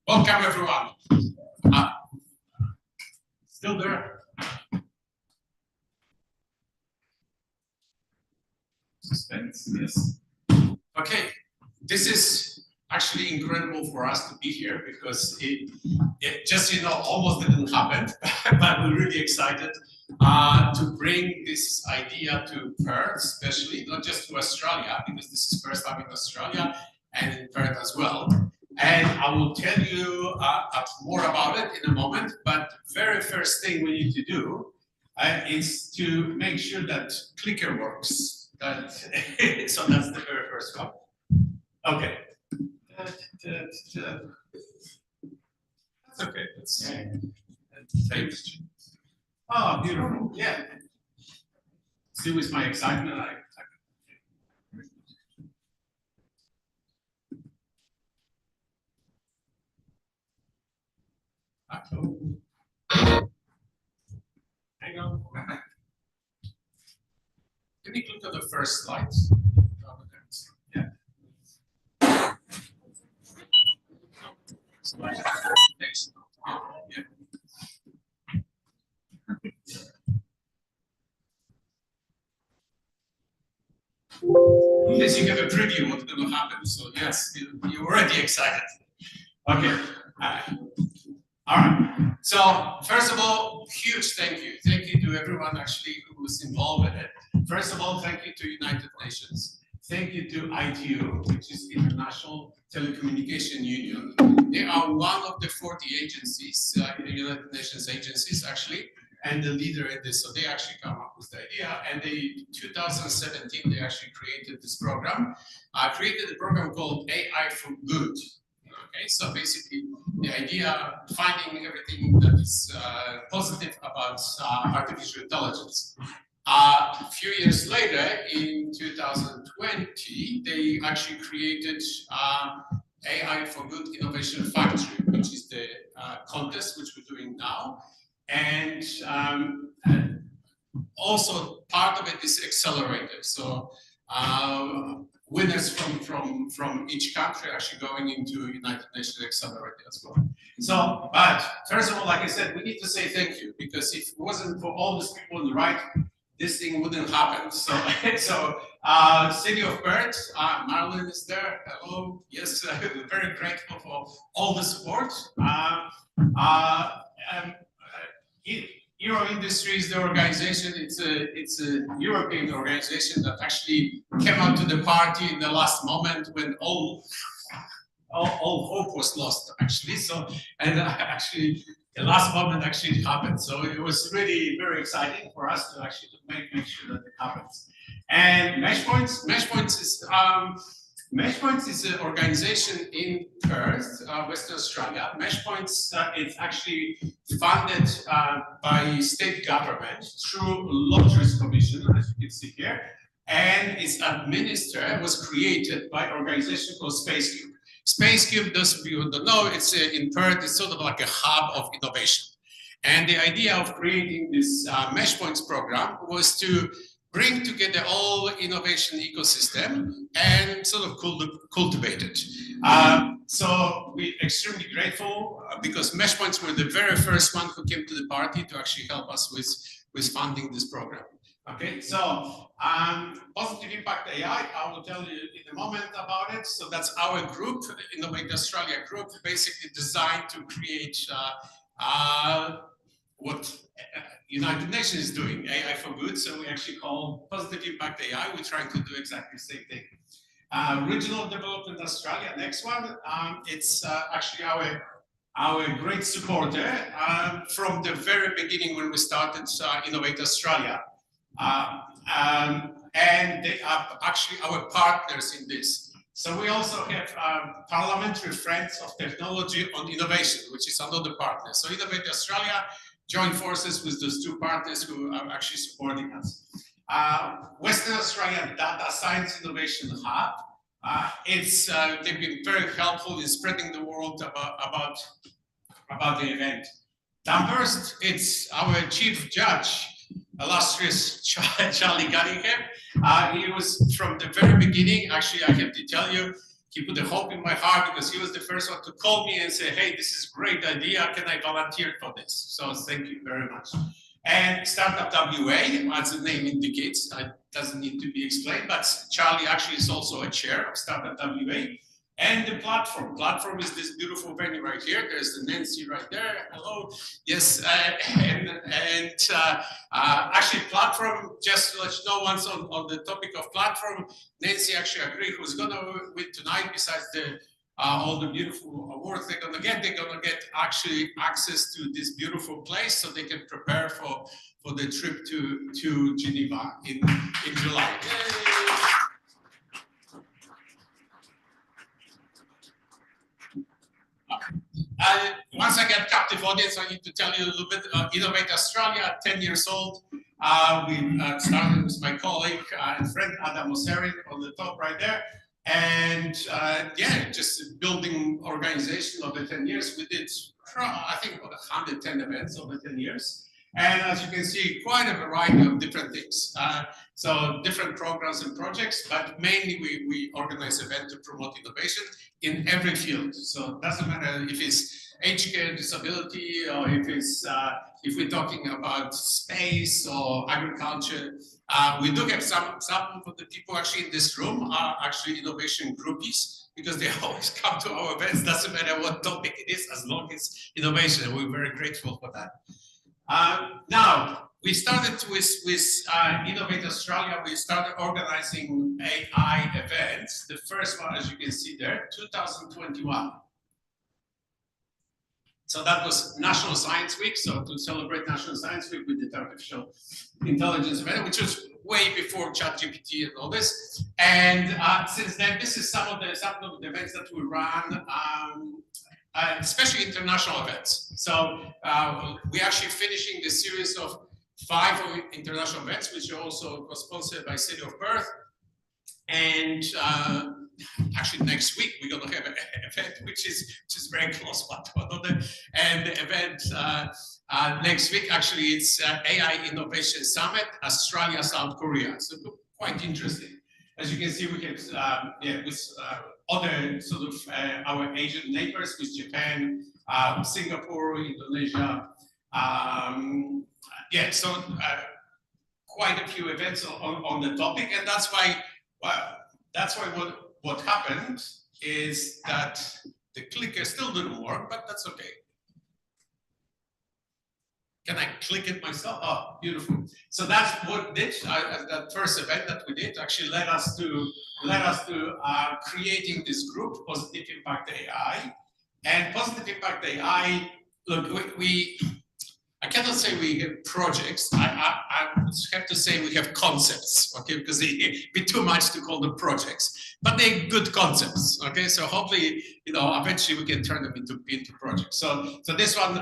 Welcome everyone. Still there? Suspense, yes. Okay, this is actually incredible for us to be here because it just, almost didn't happen, but we're really excited to bring this idea to Perth, especially, not just to Australia, because this is first time in Australia and in Perth as well. And I will tell you more about it in a moment, but very first thing we need to do is to make sure that clicker works. So that's the very first one. Okay. That's okay. Let's save. Oh, beautiful. Yeah. See, with my excitement, hang on. Can you click on the first slide? Yeah. Next. Yeah. Yes, you have a preview what's going to happen. So yes, you're already excited. Okay. All right. So first of all, huge thank you. Thank you to everyone actually who was involved in it. First of all, thank you to United Nations. Thank you to ITU, which is International Telecommunication Union. They are one of the 40 agencies, United Nations agencies actually, and the leader in this. So they actually come up with the idea, and in 2017 they actually created this program. Created a program called AI for Good. Okay, so basically the idea finding everything that is positive about artificial intelligence. A few years later, in 2020, they actually created AI for Good Innovation Factory, which is the contest which we're doing now. And also part of it is accelerator. So winners from each country actually going into United Nations Accelerator as well. So, but first of all, like I said, we need to say thank you, because if it wasn't for all these people on the right, this thing wouldn't happen. So, City of Perth, Marilyn is there. Hello. Yes, very grateful for all the support. Euro Industries, the organization, it's a European organization that actually came out to the party in the last moment when all hope was lost, actually. So, and actually, the last moment actually happened. So it was really very exciting for us to actually make sure that it happens. And Meshpoints is an organization in Perth, Western Australia. Meshpoints is actually funded by state government through Lotteries Commission, as you can see here, and was created by an organization called SpaceCube. SpaceCube, those of you who don't know, it's in Perth, it's sort of like a hub of innovation. And the idea of creating this Meshpoints program was to bring together all innovation ecosystem and sort of cultivate it. So we're extremely grateful because Meshpoints were the very first one who came to the party to actually help us with funding this program. Okay, so Positive Impact AI, I will tell you in a moment about it. So that's our group, the Innovate Australia group, basically designed to create what United Nations is doing, AI for Good. So we actually call Positive Impact AI. We're trying to do exactly the same thing. Regional Development Australia, next one. It's actually our great supporter from the very beginning when we started Innovate Australia. And they are actually our partners in this. So we also have Parliamentary Friends of Technology on Innovation, which is another partner. So Innovate Australia join forces with those two partners who are actually supporting us. Western Australia Data Science Innovation Hub. They've been very helpful in spreading the word about the event. First, it's our chief judge, illustrious Charlie Cunningham. He was from the very beginning. Actually, I have to tell you, he put a hope in my heart because he was the first one to call me and say, "Hey, this is a great idea. Can I volunteer for this?" So thank you very much. And Startup WA, as the name indicates, doesn't need to be explained, but Charlie actually is also a chair of Startup WA. And the platform. Platform is this beautiful venue right here. There's the Nancy right there. Hello. Yes. Actually, platform, just to let you know, once on the topic of platform, Nancy actually agreed who's going to win tonight, besides all the beautiful awards they're going to get. They're going to get actually access to this beautiful place so they can prepare for the trip to Geneva in July. Yay! Once I get captive audience, I need to tell you a little bit. Innovate Australia, 10 years old. We started with my colleague and friend Adam Moserin on the top right there. And yeah, just building organization over 10 years. We did, I think, about 110 events over 10 years. And as you can see, quite a variety of different things. So different programs and projects, but mainly we organize events to promote innovation in every field. So it doesn't matter if it's aged care, disability, or if we're talking about space or agriculture. We do have some of the people actually in this room are actually innovation groupies, because they always come to our events. Doesn't matter what topic it is, as long as innovation. We're very grateful for that. Now, we started with Innovate Australia. We started organizing AI events. The first one, as you can see there, 2021. So that was National Science Week. So to celebrate National Science Week, we did artificial intelligence event, which was way before ChatGPT and all this. And since then, this is some of the events that we run. Especially international events. So we're actually finishing the series of 5 international events, which are also sponsored by City of Perth. And actually next week, we're going to have an event which is very close one to another. And the event next week, actually, it's AI Innovation Summit, Australia, South Korea. So quite interesting. As you can see, we have other sort of our Asian neighbors, with Japan, Singapore, Indonesia. Yeah, so quite a few events on the topic, and that's why what happened is that the clicker still didn't work, but that's okay. Can I click it myself? Oh, beautiful. So that's what did that first event that we did actually led us to creating this group, Positive Impact AI. And Positive Impact AI, look, I cannot say we have projects. I have to say we have concepts, okay? Because it'd be too much to call them projects, but they're good concepts, okay? So hopefully, eventually we can turn them into projects. So this one,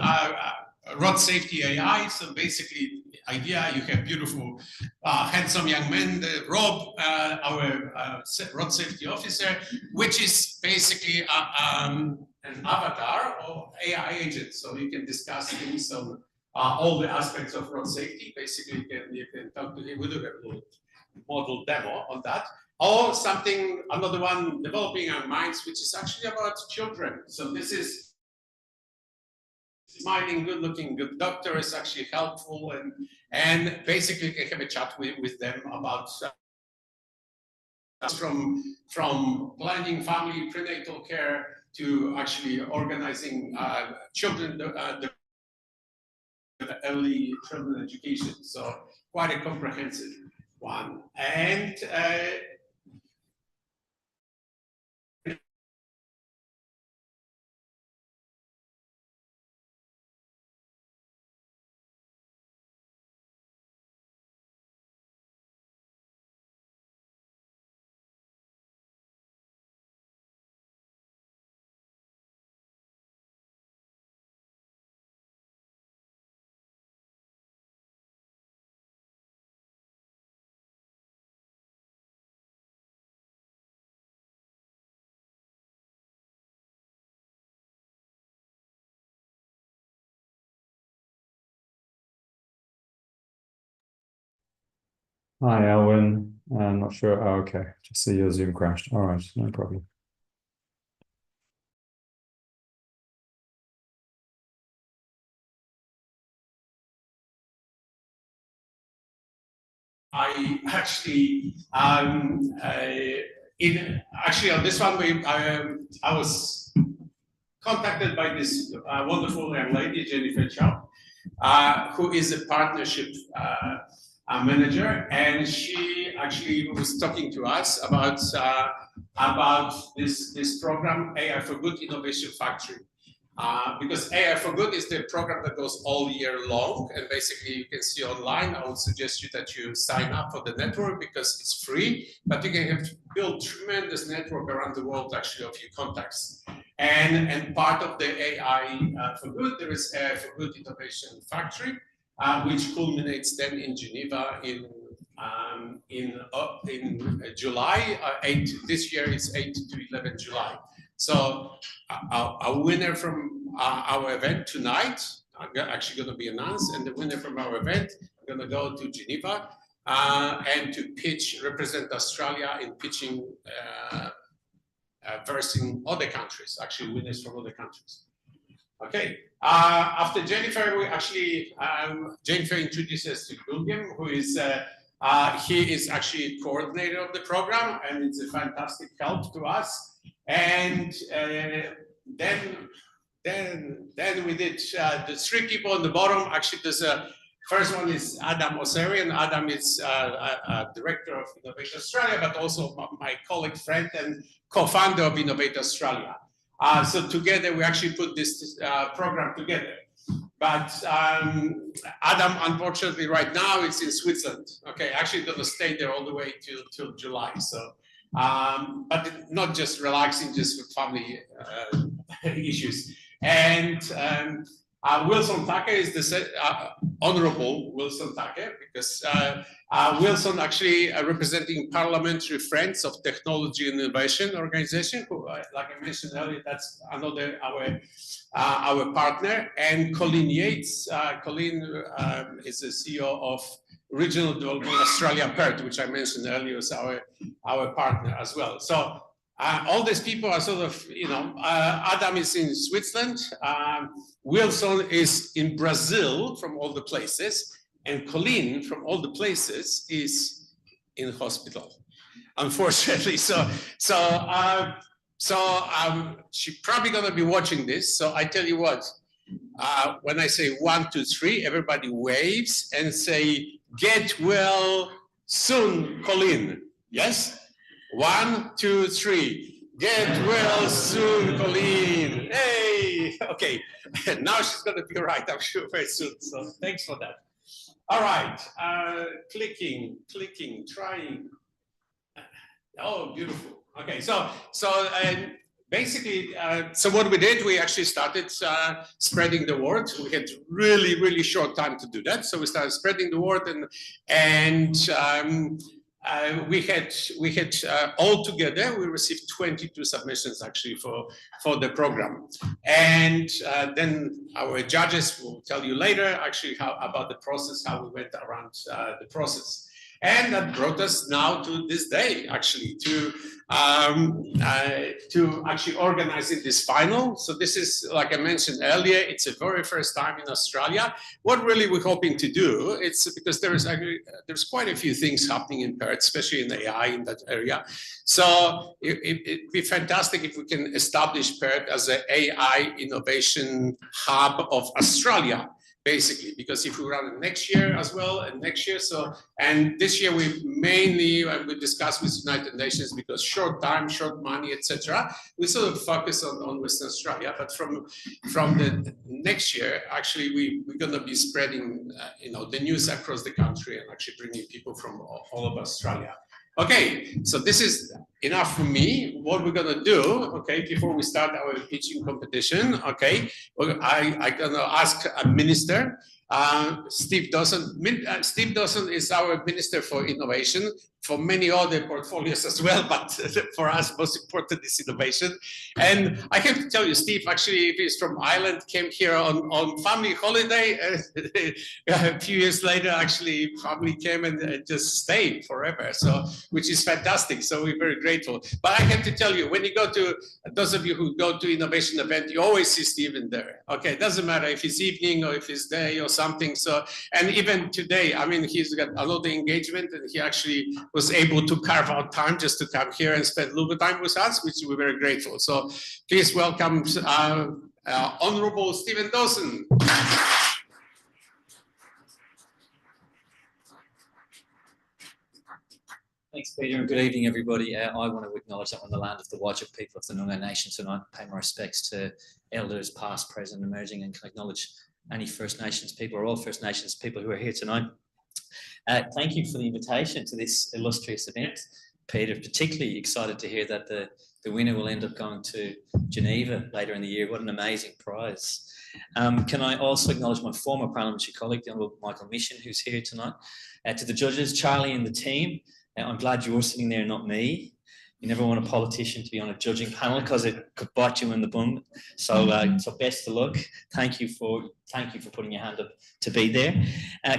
road safety AI. So basically, the idea, you have beautiful, handsome young men, Rob, our road safety officer, which is basically an avatar of AI agent. So you can discuss things on all the aspects of road safety. Basically, you can talk to him. We do have a little model demo on that. Or something, another one, developing our minds, which is actually about children. So this is smiling, good-looking, good doctor is actually helpful, and basically you can have a chat with them about from planning family prenatal care to actually organizing children the early children education. So quite a comprehensive one. And Hi, Elwin. I'm not sure. Oh, okay. Just see your Zoom crashed. All right, no problem. I actually, actually on this one, I was contacted by this wonderful young lady, Jennifer, who is a partnership manager, and she actually was talking to us about this program, AI for Good Innovation Factory. Because AI for Good is the program that goes all year long, and basically you can see online. I would suggest you that you sign up for the network because it's free, but you can have build tremendous network around the world actually of your contacts. And part of the AI for Good, there is AI for Good Innovation Factory, which culminates then in Geneva in July. This year is 8 to 11 July. So a winner from our event tonight, actually going to be announced, and the winner from our event going to go to Geneva and to represent Australia in pitching versing other countries, actually winners from other countries. Okay. After Jennifer, we actually Jennifer introduces to Gulgim, who is he is actually coordinator of the program, and it's a fantastic help to us. And then we did the three people on the bottom. Actually, there's a first one is Adam Oseri, and Adam is director of Innovate Australia, but also my colleague, friend, and co-founder of Innovate Australia. So together, we actually put this program together. But Adam, unfortunately, right now is in Switzerland. Okay, actually going to stay there all the way till July. So, but not just relaxing, just with family issues. And Wilson Tucker is the Honorable Wilson Tucker, because Wilson actually representing Parliamentary Friends of Technology and Innovation Organization, who, like I mentioned earlier, that's another our partner, and Colleen Yates. Colleen is the CEO of Regional Development Australia Perth, which I mentioned earlier is our partner as well. So all these people are sort of, Adam is in Switzerland, Wilson is in Brazil from all the places, and Colleen from all the places is in hospital, unfortunately. So she's probably gonna be watching this. So I tell you what, when I say 1, 2, 3, everybody waves and say, "Get well soon, Colleen." Yes? 1, 2, 3. Get well soon, Colleen. Hey, okay. Now she's gonna be all right, I'm sure, very soon. So thanks for that. All right, clicking, trying. Oh, beautiful. Okay, so basically, so what we did, we actually started spreading the word. We had really short time to do that, so we started spreading the word, and we had all together we received 22 submissions actually for the program, and then our judges will tell you later actually about the process, how we went around the process. And that brought us now to this day, actually, to actually organizing this final. So this is, like I mentioned earlier, it's the very first time in Australia. What really we're hoping to do, it's because there's quite a few things happening in Perth, especially in AI in that area. So it'd be fantastic if we can establish Perth as an AI innovation hub of Australia, basically, because if we run it next year as well, and next year, so, and this year we mainly, we discussed with United Nations, because short time, short money, etc. We sort of focus on Western Australia, but from the next year, actually, we're going to be spreading, the news across the country and actually bringing people from all over Australia. Okay, so this is enough for me. What we're gonna do, okay, before we start our pitching competition, okay, I'm gonna ask a minister, Steve Dawson. Steve Dawson is our Minister for Innovation, for many other portfolios as well, but for us, most important is innovation. And I have to tell you, Steve actually is from Ireland, came here on family holiday. A few years later, actually, family came and just stayed forever, so which is fantastic. So we're very grateful. But I have to tell you, when you go to, those of you who go to innovation event, you always see Steven there. Okay, it doesn't matter if it's evening or if it's day or something. So, and even today, I mean, he's got a lot of engagement, and he actually was able to carve out time just to come here and spend a little bit of time with us, which we're very grateful. So please welcome Honorable Stephen Dawson. Thanks, Peter, and good evening, everybody. I want to acknowledge that I'm on the land of the Whadjuk people of the Noongar Nation tonight. Pay my respects to elders, past, present, emerging, and can acknowledge any First Nations people or all First Nations people who are here tonight. Thank you for the invitation to this illustrious event, Peter. Particularly excited to hear that the winner will end up going to Geneva later in the year. What an amazing prize. Can I also acknowledge my former parliamentary colleague, the Honourable Michael Mission, who's here tonight. To the judges, Charlie and the team, I'm glad you're sitting there, not me. You never want a politician to be on a judging panel because it could bite you in the bum. So, so best of luck. Thank you for putting your hand up to be there.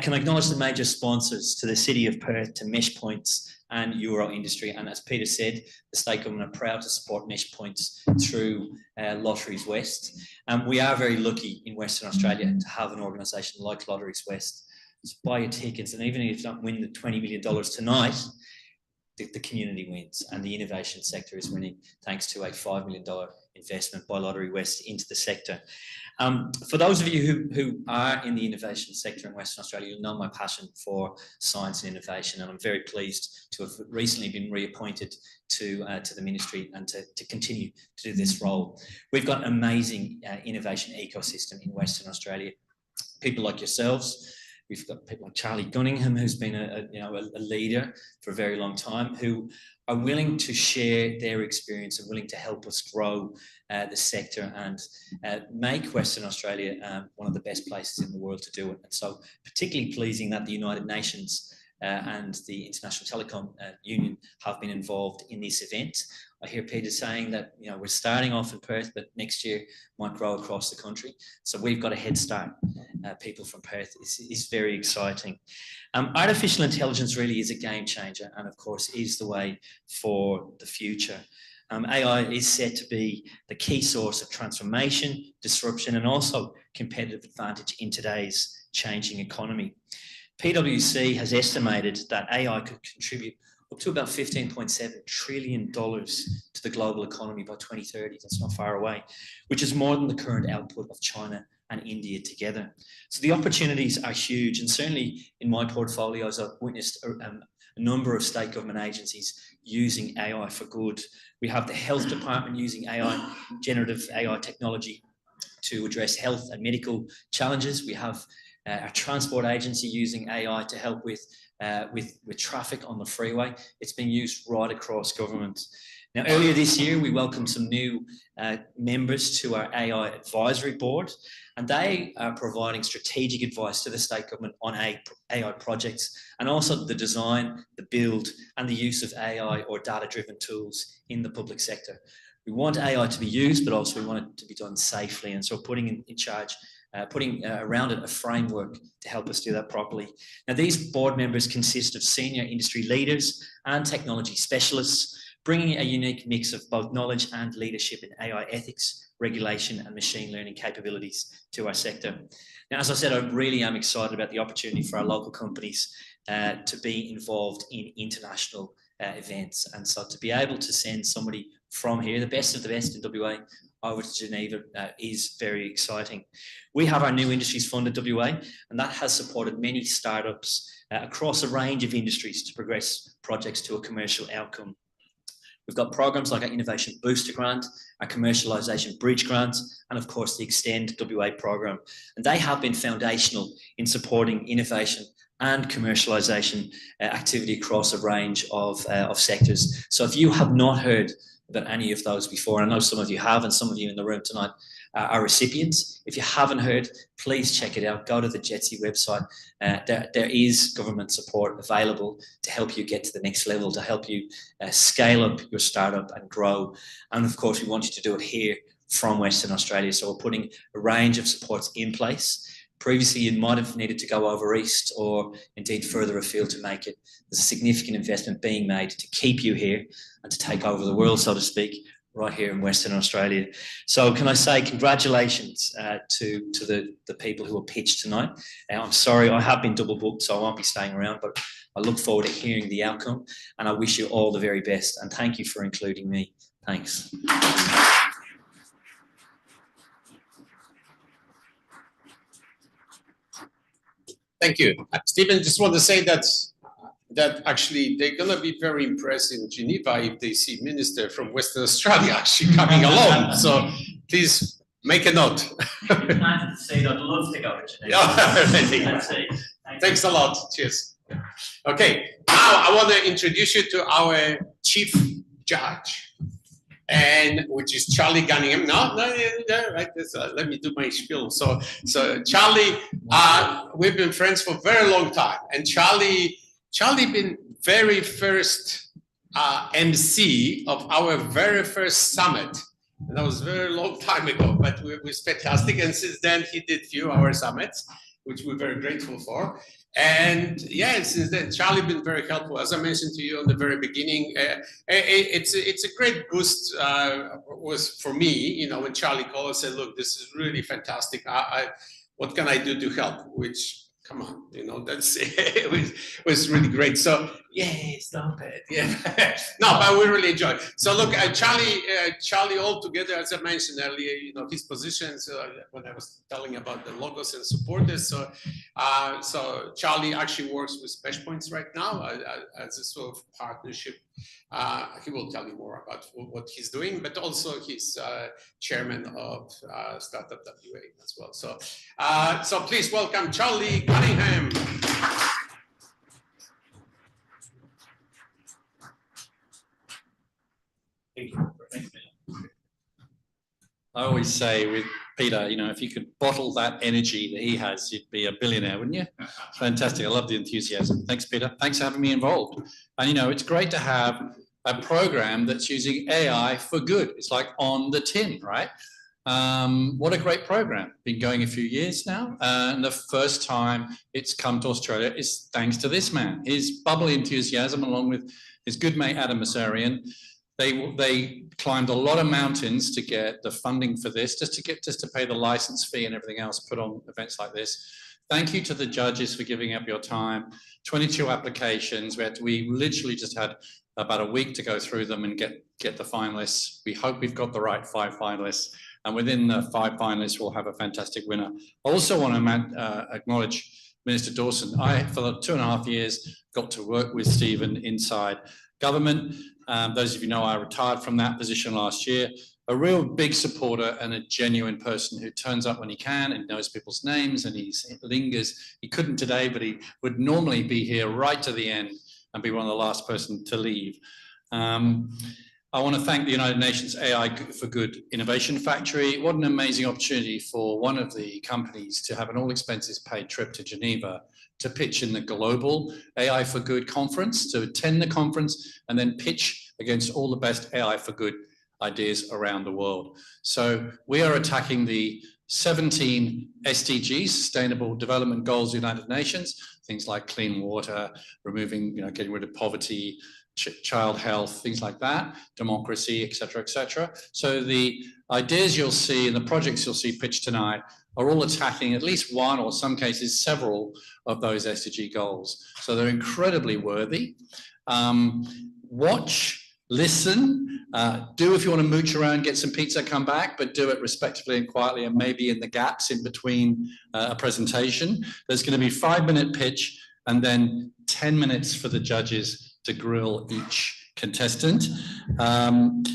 Can I acknowledge the major sponsors to the City of Perth, to Mesh Points and Euro Industry. And as Peter said, the state government are proud to support Mesh Points through Lotteries West. We are very lucky in Western Australia to have an organisation like Lotteries West. So buy your tickets, and even if you don't win the $20 million tonight, the community wins and the innovation sector is winning thanks to a $5 million investment by Lottery West into the sector. For those of you who are in the innovation sector in Western Australia, you'll know my passion for science and innovation, and I'm very pleased to have recently been reappointed to the ministry and to continue to do this role. We've got an amazing innovation ecosystem in Western Australia. People like yourselves. We've got people like Charlie Gunningham, who's been a leader for a very long time, who are willing to share their experience and willing to help us grow the sector and make Western Australia one of the best places in the world to do it. And so particularly pleasing that the United Nations and the International Telecom Union have been involved in this event. I hear Peter saying that we're starting off in Perth, but next year might grow across the country. So we've got a head start. People from Perth is very exciting. Artificial intelligence really is a game changer, and of course is the way for the future. AI is set to be the key source of transformation, disruption, and also competitive advantage in today's changing economy. PwC has estimated that AI could contribute up to about $15.7 trillion to the global economy by 2030. That's not far away, which is more than the current output of China and India together. So the opportunities are huge, and certainly in my portfolios, I've witnessed a number of state government agencies using AI for good. We have the health department using AI, generative AI technology to address health and medical challenges. We have our transport agency using AI to help with traffic on the freeway. It's being used right across government. Now, earlier this year, we welcomed some new members to our AI advisory board, and they are providing strategic advice to the state government on AI projects, and also the design, the build, and the use of AI or data-driven tools in the public sector. We want AI to be used, but also we want it to be done safely, and so putting in charge putting around it a framework to help us do that properly. Now, these board members consist of senior industry leaders and technology specialists, bringing a unique mix of both knowledge and leadership in AI ethics, regulation, and machine learning capabilities to our sector. Now, as I said, I really am excited about the opportunity for our local companies to be involved in international events. And so to be able to send somebody from here, the best of the best in WA, over to Geneva is very exciting. We have our New Industries Fund at WA, and that has supported many startups across a range of industries to progress projects to a commercial outcome. We've got programs like our Innovation Booster Grant, our Commercialisation Bridge Grant, and of course the Extend WA program. And they have been foundational in supporting innovation and commercialisation activity across a range of sectors. So if you have not heard about any of those before, I know some of you have, and some of you in the room tonight our recipients. If you haven't heard, please check it out. Go to the JETSI website. There is government support available to help you get to the next level, to help you scale up your startup and grow. And of course, we want you to do it here from Western Australia. So we're putting a range of supports in place. Previously, you might have needed to go over east or indeed further afield to make it. There's a significant investment being made to keep you here and to take over the world, so to speak, right here in Western Australia. So can I say congratulations to the people who were pitched tonight. I'm sorry, I have been double booked, so I won't be staying around, but I look forward to hearing the outcome, and I wish you all the very best. And thank you for including me. Thanks. Thank you. Stephen, just want to say that actually they're going to be very impressed in Geneva if they see minister from Western Australia actually coming along. So please make a note. I'd love to go to Geneva. Thanks a lot. Cheers. Okay, now I want to introduce you to our chief judge, and which is Charlie Cunningham. No, right. Let me do my spiel. So Charlie, we've been friends for a very long time, and Charlie been very first MC of our very first summit. And that was a very long time ago, but it was fantastic. And since then, he did few of our summits, which we're very grateful for. And yeah, since then, Charlie been very helpful. As I mentioned to you on the very beginning, it's a great boost was for me, you know, when Charlie called and said, look, this is really fantastic. What can I do to help? Which, come on, you know, that's it was really great. So yeah, stop it. Yeah, no, but we really enjoy it. So look, Charlie altogether, as I mentioned earlier, you know, his positions when I was telling about the logos and supporters. So Charlie actually works with SplashPoints right now as a sort of partnership. He will tell you more about what he's doing, but also he's chairman of Startup WA as well. So please welcome Charlie Cunningham. Thank you. I always say with Peter, you know, if you could bottle that energy that he has, you'd be a billionaire, wouldn't you? Fantastic. I love the enthusiasm. Thanks, Peter. Thanks for having me involved. And, you know, it's great to have a program that's using AI for good. It's like on the tin, right? What a great program. Been going a few years now. And the first time it's come to Australia is thanks to this man. His bubbly enthusiasm, along with his good mate, Adam Masarian. They climbed a lot of mountains to get the funding for this, just to pay the license fee and everything else, put on events like this. Thank you to the judges for giving up your time. 22 applications. We literally just had about a week to go through them and get the finalists. We hope we've got the right 5 finalists. And within the 5 finalists, we'll have a fantastic winner. I also want to acknowledge Minister Dawson. I, for the 2.5 years, got to work with Stephen inside government. Those of you know I retired from that position last year. A real big supporter and a genuine person who turns up when he can and knows people's names, and he lingers. He couldn't today, but he would normally be here right to the end and be one of the last person to leave. I want to thank the United Nations AI for Good Innovation Factory. What an amazing opportunity for one of the companies to have an all expenses paid trip to Geneva to pitch in the global AI for Good conference, to attend the conference and then pitch against all the best AI for Good ideas around the world. So we are attacking the 17 SDGs, Sustainable Development Goals of the United Nations, things like clean water, removing, getting rid of poverty, child health, things like that, democracy, et cetera, et cetera. So the ideas you'll see and the projects you'll see pitched tonight are all attacking at least one, or some cases several, of those SDG goals. So they're incredibly worthy. Watch, listen, do if you want to mooch around, get some pizza, come back, but do it respectfully and quietly, and maybe in the gaps in between a presentation. There's going to be 5-minute pitch and then 10 minutes for the judges to grill each contestant.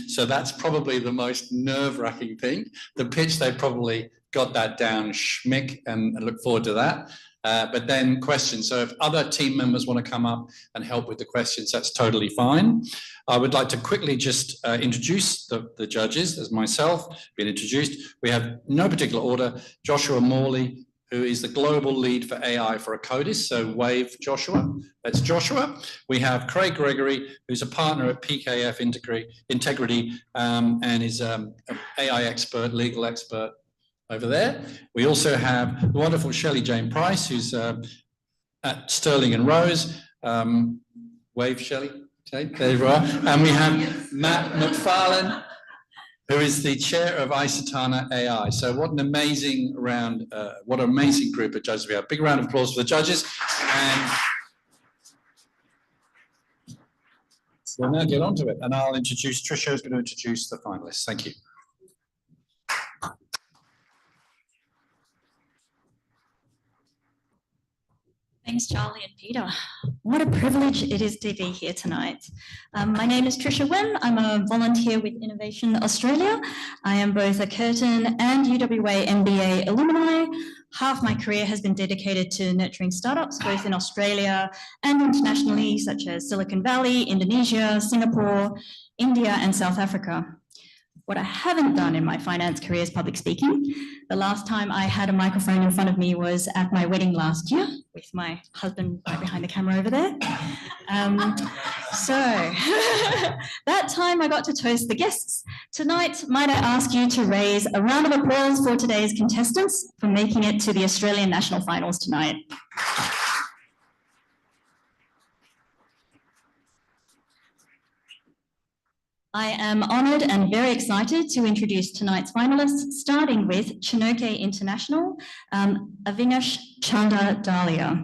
So that's probably the most nerve-wracking thing. The pitch, they probably got that down schmick, and look forward to that. but then questions. So if other team members want to come up and help with the questions, that's totally fine. I would like to quickly just introduce the judges as myself, been introduced. We have no particular order. Joshua Morley, who is the global lead for AI for Acodis. So wave Joshua, that's Joshua. We have Craig Gregory, who's a partner at PKF Integrity and is an AI expert, legal expert over there. We also have the wonderful Shelley Jane Price, who's at Sterling and Rose. Wave Shelley, okay, there you are. And we have Matt McFarlane, who is the chair of Isotana AI. So what an amazing what an amazing group of judges we have. Big round of applause for the judges. And so we'll now get on to it. And I'll introduce, Tricia is going to introduce the finalists. Thank you. Thanks, Charlie and Peter. What a privilege it is to be here tonight. My name is Tricia Wen. I'm a volunteer with Innovate Australia. I am both a Curtin and UWA MBA alumni. Half my career has been dedicated to nurturing startups, both in Australia and internationally, such as Silicon Valley, Indonesia, Singapore, India, and South Africa. What I haven't done in my finance career is public speaking. The last time I had a microphone in front of me was at my wedding last year with my husband right behind the camera over there. So that time I got to toast the guests. Tonight, might I ask you to raise a round of applause for today's contestants for making it to the Australian National Finals tonight. I am honoured and very excited to introduce tonight's finalists, starting with Chinook International, Avinash Chanda Dalia.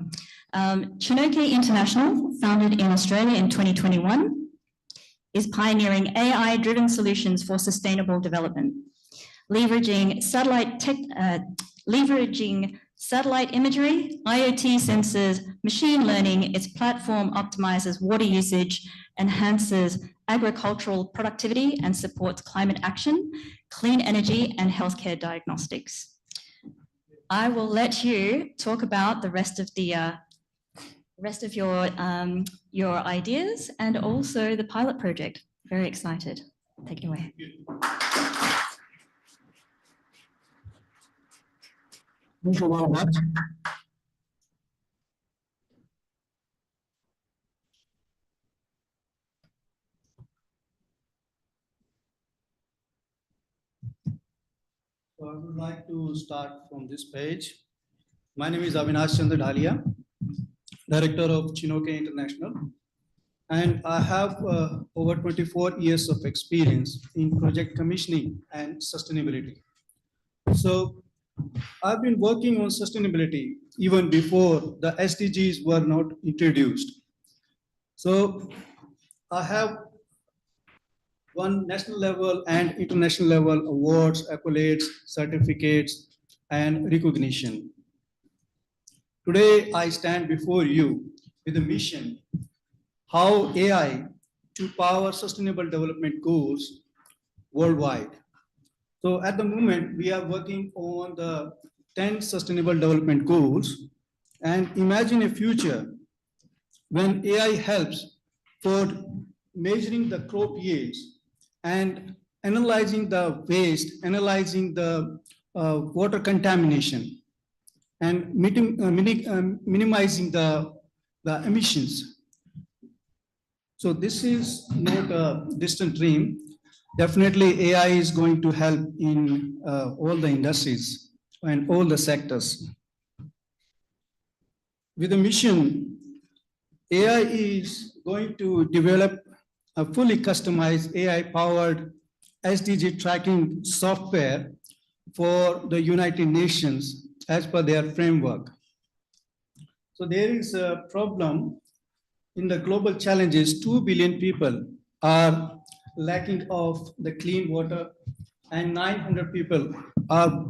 Chinook International, founded in Australia in 2021, is pioneering AI-driven solutions for sustainable development, leveraging satellite imagery, IoT sensors, machine learning. Its platform optimizes water usage, enhances agricultural productivity, and supports climate action, clean energy, and healthcare diagnostics. I will let you talk about the rest of your ideas and also the pilot project. Very excited. Take it away. Thank you very much. So I would like to start from this page. My name is Avinash Chandra Dhalia, Director of Chinook International, and I have over 24 years of experience in project commissioning and sustainability. So I've been working on sustainability even before the SDGs were not introduced. So I have won national level and international level awards, accolades, certificates, and recognition. Today, I stand before you with a mission, how AI to power sustainable development goals worldwide. So at the moment, we are working on the 10 sustainable development goals, and imagine a future when AI helps for measuring the crop yields and analyzing the waste, analyzing the water contamination, and minimizing the emissions. So this is not a distant dream. Definitely AI is going to help in all the industries and all the sectors. With the mission, AI is going to develop a fully customized AI-powered SDG tracking software for the United Nations as per their framework. So there is a problem in the global challenges. 2 billion people are lacking of the clean water, and 900 people are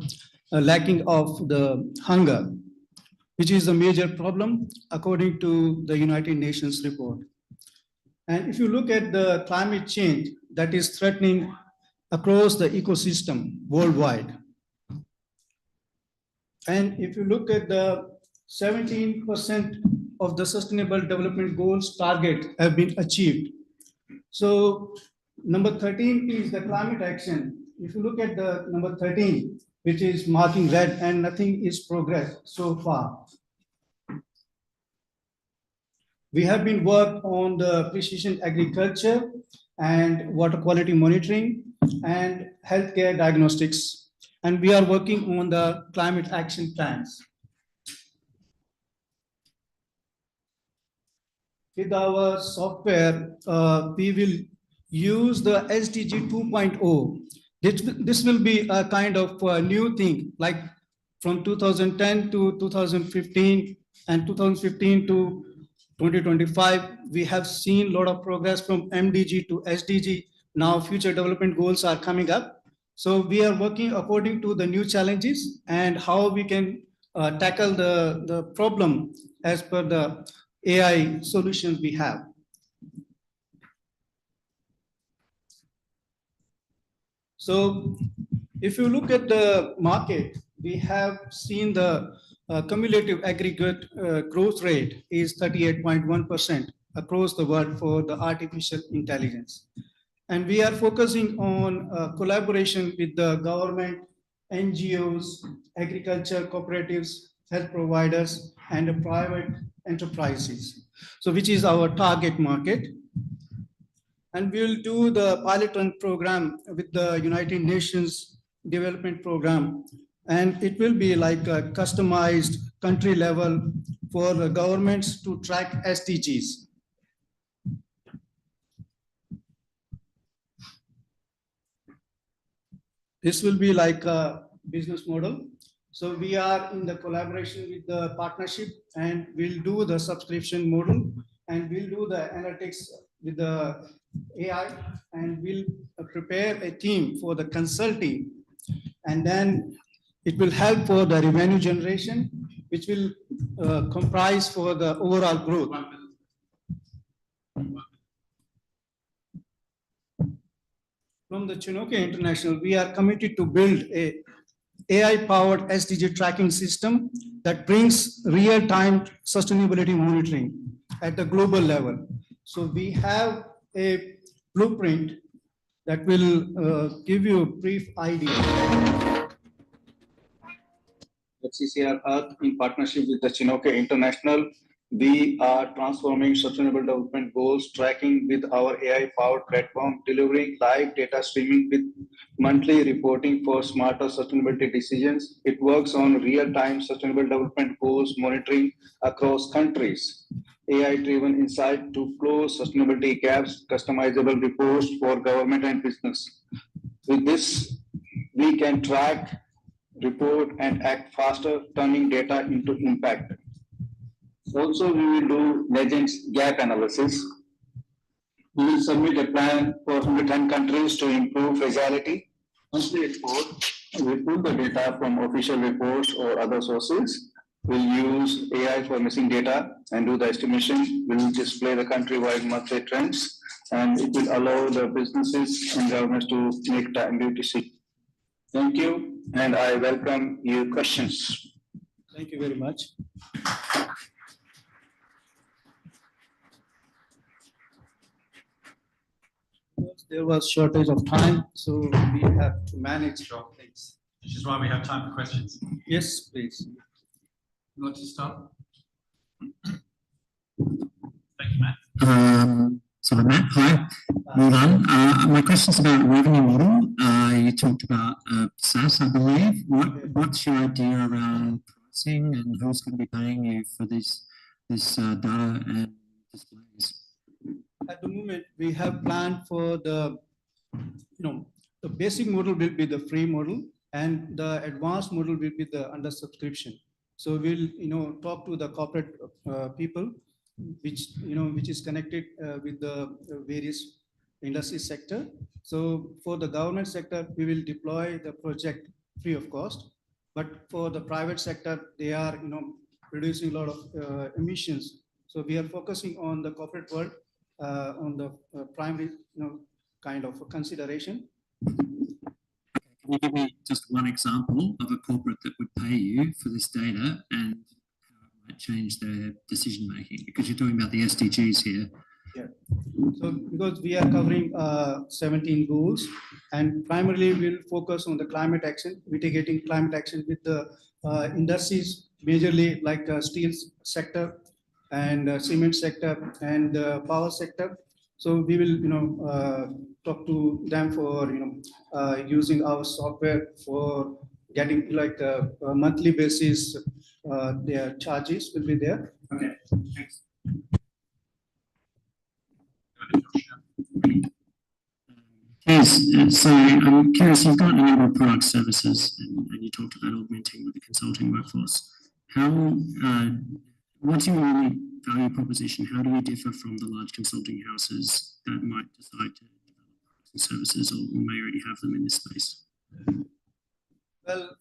lacking of the hunger, which is a major problem according to the United Nations report. And if you look at the climate change that is threatening across the ecosystem worldwide, and if you look at the 17% of the Sustainable Development Goals target have been achieved. So number 13 is the climate action. If you look at the number 13, which is marking red, and nothing is progressed so far. We have been worked on the precision agriculture and water quality monitoring and healthcare diagnostics. And we are working on the climate action plans. With our software, we will use the SDG 2.0. This will be a kind of a new thing, like from 2010 to 2015 and 2015 to 2025, we have seen a lot of progress from MDG to SDG. Now future development goals are coming up. So we are working according to the new challenges and how we can tackle the problem as per the AI solutions we have. So if you look at the market, we have seen the cumulative aggregate growth rate is 38.1% across the world for the artificial intelligence. And we are focusing on collaboration with the government, NGOs, agriculture cooperatives, health providers, and the private enterprises. So which is our target market. And we'll do the pilot run program with the United Nations Development Program. And it will be like a customized country level for the governments to track SDGs. This will be like a business model. So we are in the collaboration with the partnership, and we'll do the subscription model, and we'll do the analytics with the AI, and we'll prepare a team for the consulting, and then it will help for the revenue generation, which will comprise for the overall growth. From the Chinook International, we are committed to build a AI-powered SDG tracking system that brings real-time sustainability monitoring at the global level. So we have a blueprint that will give you a brief idea. At CCR Earth, in partnership with the Chinook International, we are transforming sustainable development goals, tracking with our AI-powered platform, delivering live data streaming with monthly reporting for smarter sustainability decisions. It works on real-time sustainable development goals monitoring across countries, AI-driven insight to close sustainability gaps, customizable reports for government and business. With this, we can track, report, and act faster, turning data into impact. Also, we will do Legends gap analysis. We will submit a plan for 110 countries to improve fragility. Once we export, we pull the data from official reports or other sources. We'll use AI for missing data and do the estimation. We'll display the countrywide monthly trends, and it will allow the businesses and governments to make timely decisions. Thank you, and I welcome your questions. Thank you very much. There was shortage of time, so we have to manage things. Which is why we have time for questions. Yes, please. You want to start? Thank you, Matt. So Matt, hi. Well done. My question's about revenue model. You talked about SaaS, I believe. What's your idea around pricing and who's going to be paying you for this data and displays? At the moment, we have planned for the basic model will be the free model, and the advanced model will be the under subscription. So we'll talk to the corporate people, which is connected with the various industry sector. So for the government sector, we will deploy the project free of cost. But for the private sector, they are producing a lot of emissions. So we are focusing on the corporate world on the primary kind of consideration. Can you give me just one example of a corporate that would pay you for this data and how it change their decision making? Because you're talking about the SDGs here. Yeah. So because we are covering 17 goals, and primarily we'll focus on the climate action, mitigating climate action with the industries, majorly like steel sector and cement sector and power sector. So we will, talk to them for, using our software for getting like a monthly basis. Their charges will be there. Okay, thanks. Yes, so I'm curious, you've got a number of product services and you talked about augmenting with the consulting workforce. How, what's your unique value proposition? How do we differ from the large consulting houses that might decide to develop products and services or may already have them in this space? Well,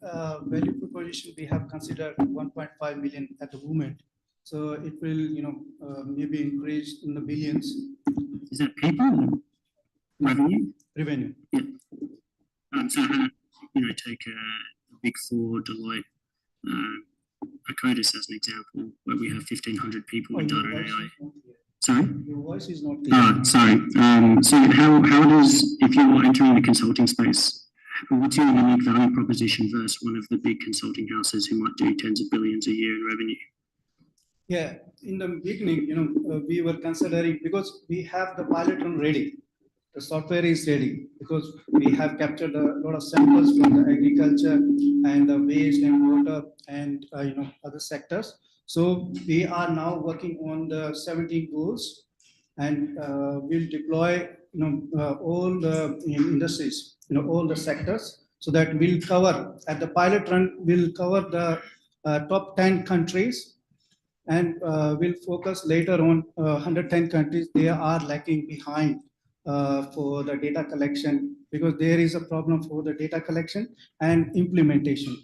value proposition, we have considered 1.5 million at the moment. So it will, maybe increase in the billions. Is that people or revenue? Revenue. Yeah. So how, take a Big Four, Deloitte, Acodis as an example, where we have 1,500 people in data and AI. Sorry? Your voice is not clear. Sorry. So how does, if you're entering the consulting space, what's your unique value proposition versus one of the big consulting houses who might do tens of billions a year in revenue? Yeah, in the beginning, we were considering, because we have the pilot run ready. The software is ready because we have captured a lot of samples from the agriculture and the waste and water and other sectors. So we are now working on the 17 goals, and we'll deploy all the industries, all the sectors, so that we'll cover at the pilot run. We'll cover the top 10 countries, and we'll focus later on 110 countries. They are lacking behind for the data collection, because there is a problem for the data collection and implementation.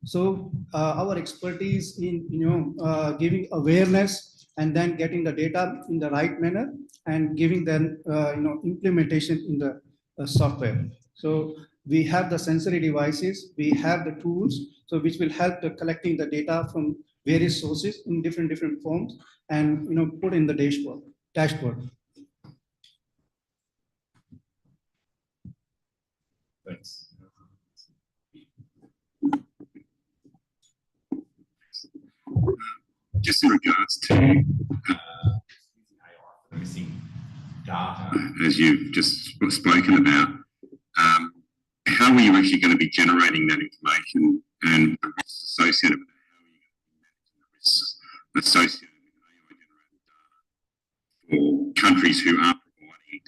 So our expertise in giving awareness and then getting the data in the right manner and giving them implementation in the software. So we have the sensory devices, we have the tools, so which will help the collecting the data from various sources in different forms and put in the dashboard. Thanks. Just in regards to missing data, as you've just spoken about, how are you actually going to be generating that information and the risks associated with it? How are you going to be managing the risks associated with AI generated data for countries who are providing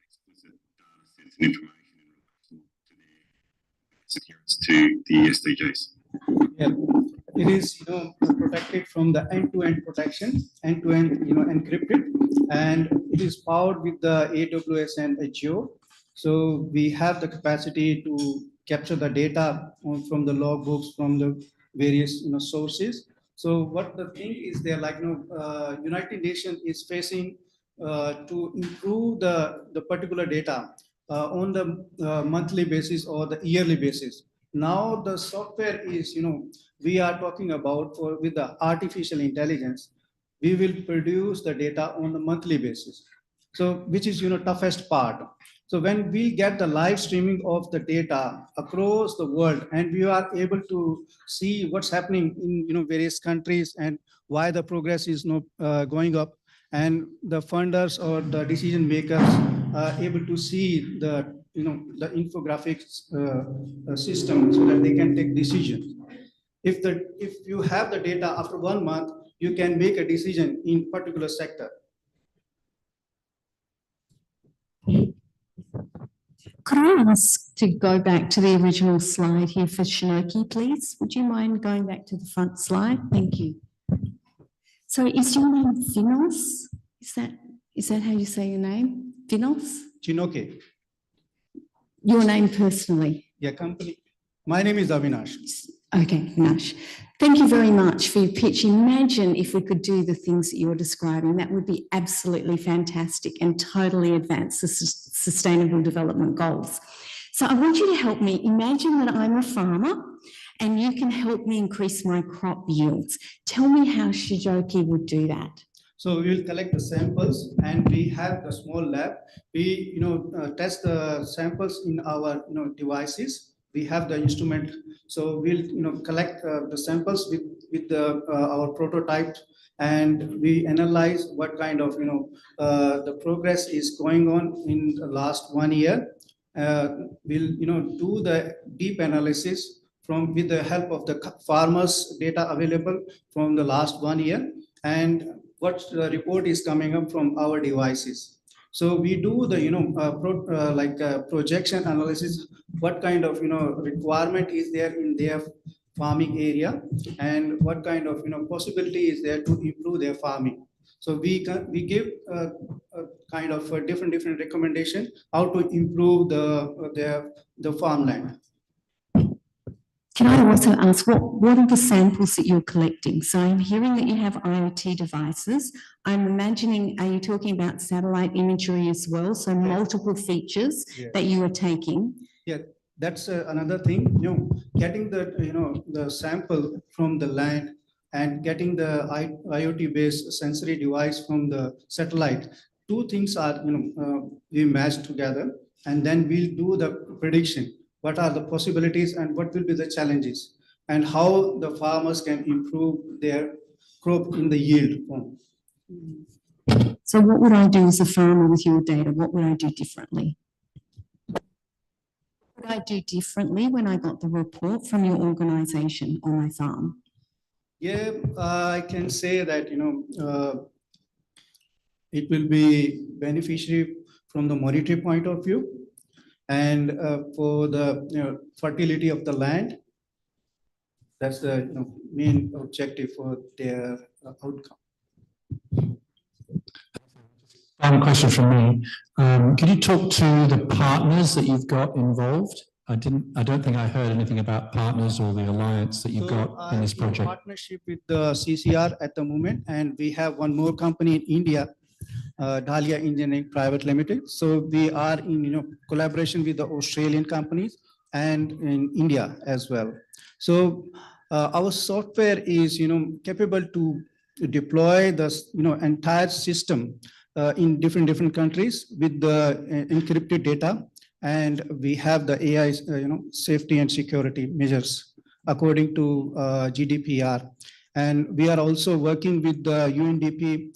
explicit data sets and information adherence to the SDGs? Yeah, it is protected from the end-to-end protection, end-to-end encrypted, and it is powered with the AWS and Azure. So we have the capacity to capture the data from the logbooks, from the various sources. So what the thing is, there like United Nations is facing to improve the particular data on the monthly basis or the yearly basis. Now the software is, we are talking about with the artificial intelligence, we will produce the data on the monthly basis. So which is, toughest part. So when we get the live streaming of the data across the world, and we are able to see what's happening in various countries and why the progress is not going up, and the funders or the decision makers are able to see the infographics system, so that they can take decisions. If you have the data after 1 month, you can make a decision in particular sector. Could I ask to go back to the original slide here for Shinoki, please? Would you mind going back to the front slide? Thank you. So is your name Vinos? Is that how you say your name? Vinos? Chinoke. Your name personally? Yeah, company. My name is Avinash. Okay, Nash. Thank you very much for your pitch. Imagine if we could do the things that you're describing. That would be absolutely fantastic and totally advance the Sustainable Development Goals. So I want you to help me. Imagine that I'm a farmer and you can help me increase my crop yields. Tell me how Shijoki would do that. So we will collect the samples, and we have the small lab. We, test the samples in our, devices. We have the instrument. So we'll, collect the samples with the our prototype, and we analyze what kind of, the progress is going on in the last 1 year. We'll, do the deep analysis with the help of the farmers' data available from the last 1 year, and what the report is coming up from our devices. So we do the, projection analysis, what kind of, requirement is there in their farming area, and what kind of, possibility is there to improve their farming. So we give a kind of a different recommendation how to improve the farmland. Can I also ask, what are the samples that you're collecting? So I'm hearing that you have IoT devices. I'm imagining, are you talking about satellite imagery as well? So multiple features that you are taking. Yeah, that's another thing, getting the, the sample from the land and getting the IoT-based sensory device from the satellite. Two things are, we match together, and then we'll do the prediction. What are the possibilities and what will be the challenges, and how the farmers can improve their crop in the yield form. So what would I do as a farmer with your data? What would I do differently? What would I do differently when I got the report from your organization on my farm? Yeah, I can say that, it will be beneficiary from the monetary point of view, and for the fertility of the land. That's the main objective for their outcome. One question from me. Can you talk to the partners that you've got involved? I don't think I heard anything about partners or the alliance that you've got in this project. Partnership with the CCR at the moment, and we have one more company in India, Dahlia Engineering Private Limited. So we are in collaboration with the Australian companies and in India as well. So our software is capable to deploy the entire system in different countries with the encrypted data, and we have the AI safety and security measures according to GDPR. And we are also working with the UNDP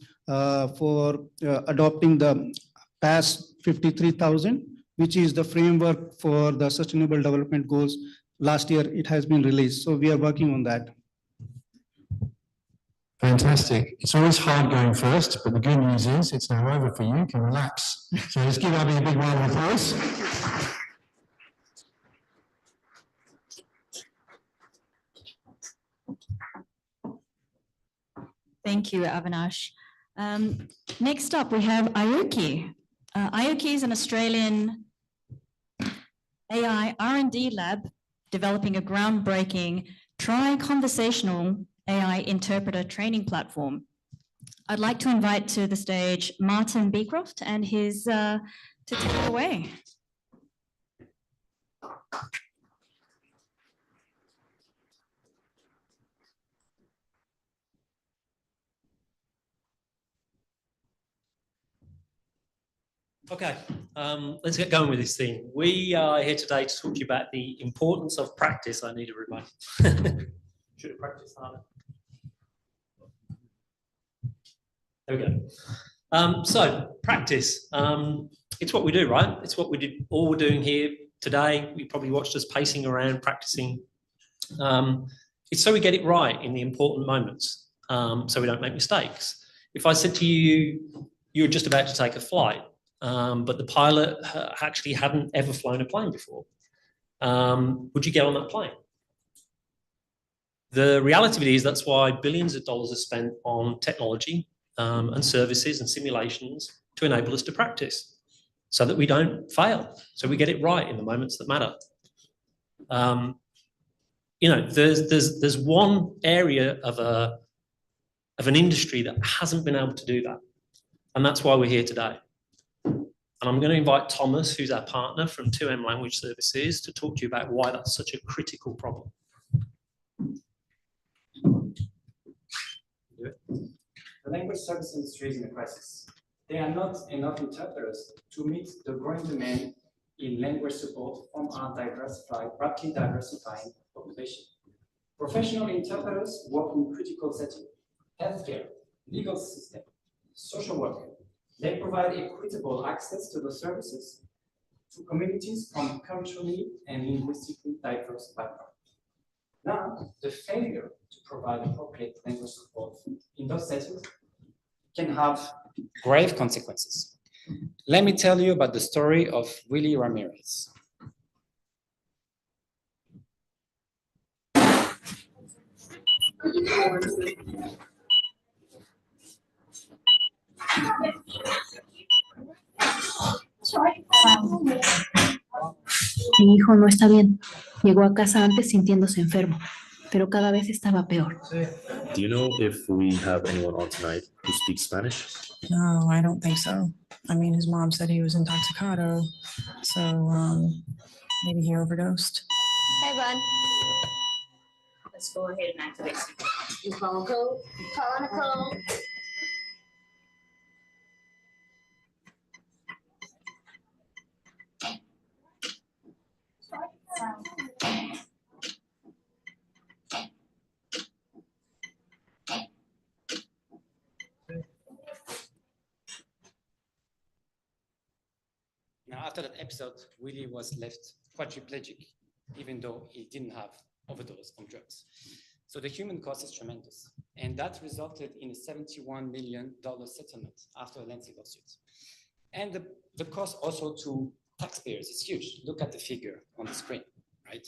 for adopting the PAS 53,000, which is the framework for the Sustainable Development Goals. Last year it has been released, so we are working on that. Fantastic. It's always hard going first, but the good news is it's now over for you. You can relax. So let's give Abby a big round of applause. Thank you, Avinash. Next up, we have Aoki. Aoki is an Australian AI R&D lab developing a groundbreaking tri-conversational AI interpreter training platform. I'd like to invite to the stage Martin Beecroft and his to take it away. Okay, let's get going with this thing. We are here today to talk to you about the importance of practice. I need a reminder. Should have practiced harder. There we go. So practice. It's what we do, right? It's what all we're doing here today. You probably watched us pacing around, practicing. It's so we get it right in the important moments, so we don't make mistakes. If I said to you, you're just about to take a flight, but the pilot actually hadn't ever flown a plane before, would you get on that plane? The reality of it is that's why billions of dollars are spent on technology and services and simulations to enable us to practice so that we don't fail, so we get it right in the moments that matter. There's one area of an industry that hasn't been able to do that, and that's why we're here today. And I'm going to invite Thomas, who's our partner from 2M Language Services, to talk to you about why that's such a critical problem. language service industry is in a crisis. There are not enough interpreters to meet the growing demand in language support from our rapidly diversifying population. Professional interpreters work in critical settings, healthcare, legal system, social work. They provide equitable access to the services to communities from culturally and linguistically diverse backgrounds. Now, the failure to provide appropriate language support in those settings can have grave consequences. Let me tell you about the story of Willie Ramirez. Mi hijo no está bien. Llegó a casa antes sintiéndose enfermo, pero cada vez estaba peor. Do you know if we have anyone on tonight who speaks Spanish? No, I don't think so. I mean, his mom said he was intoxicado, so maybe he overdosed. Hey, bud. Let's go ahead and activate. You call a code. Call on a code. Now, after that episode, Willie was left quadriplegic, even though he didn't have overdose on drugs. So the human cost is tremendous. And that resulted in a $71 million settlement after a lengthy lawsuit. And the cost also to taxpayers is huge. Look at the figure on the screen, right?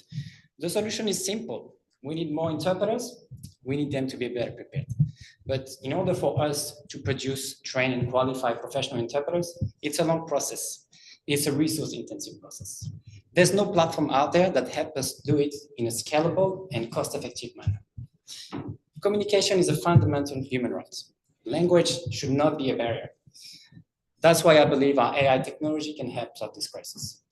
The solution is simple. We need more interpreters. We need them to be better prepared. But in order for us to produce, train, and qualify professional interpreters, it's a long process. It's a resource-intensive process. There's no platform out there that helps us do it in a scalable and cost-effective manner. Communication is a fundamental human right. Language should not be a barrier. That's why I believe our AI technology can help solve this crisis.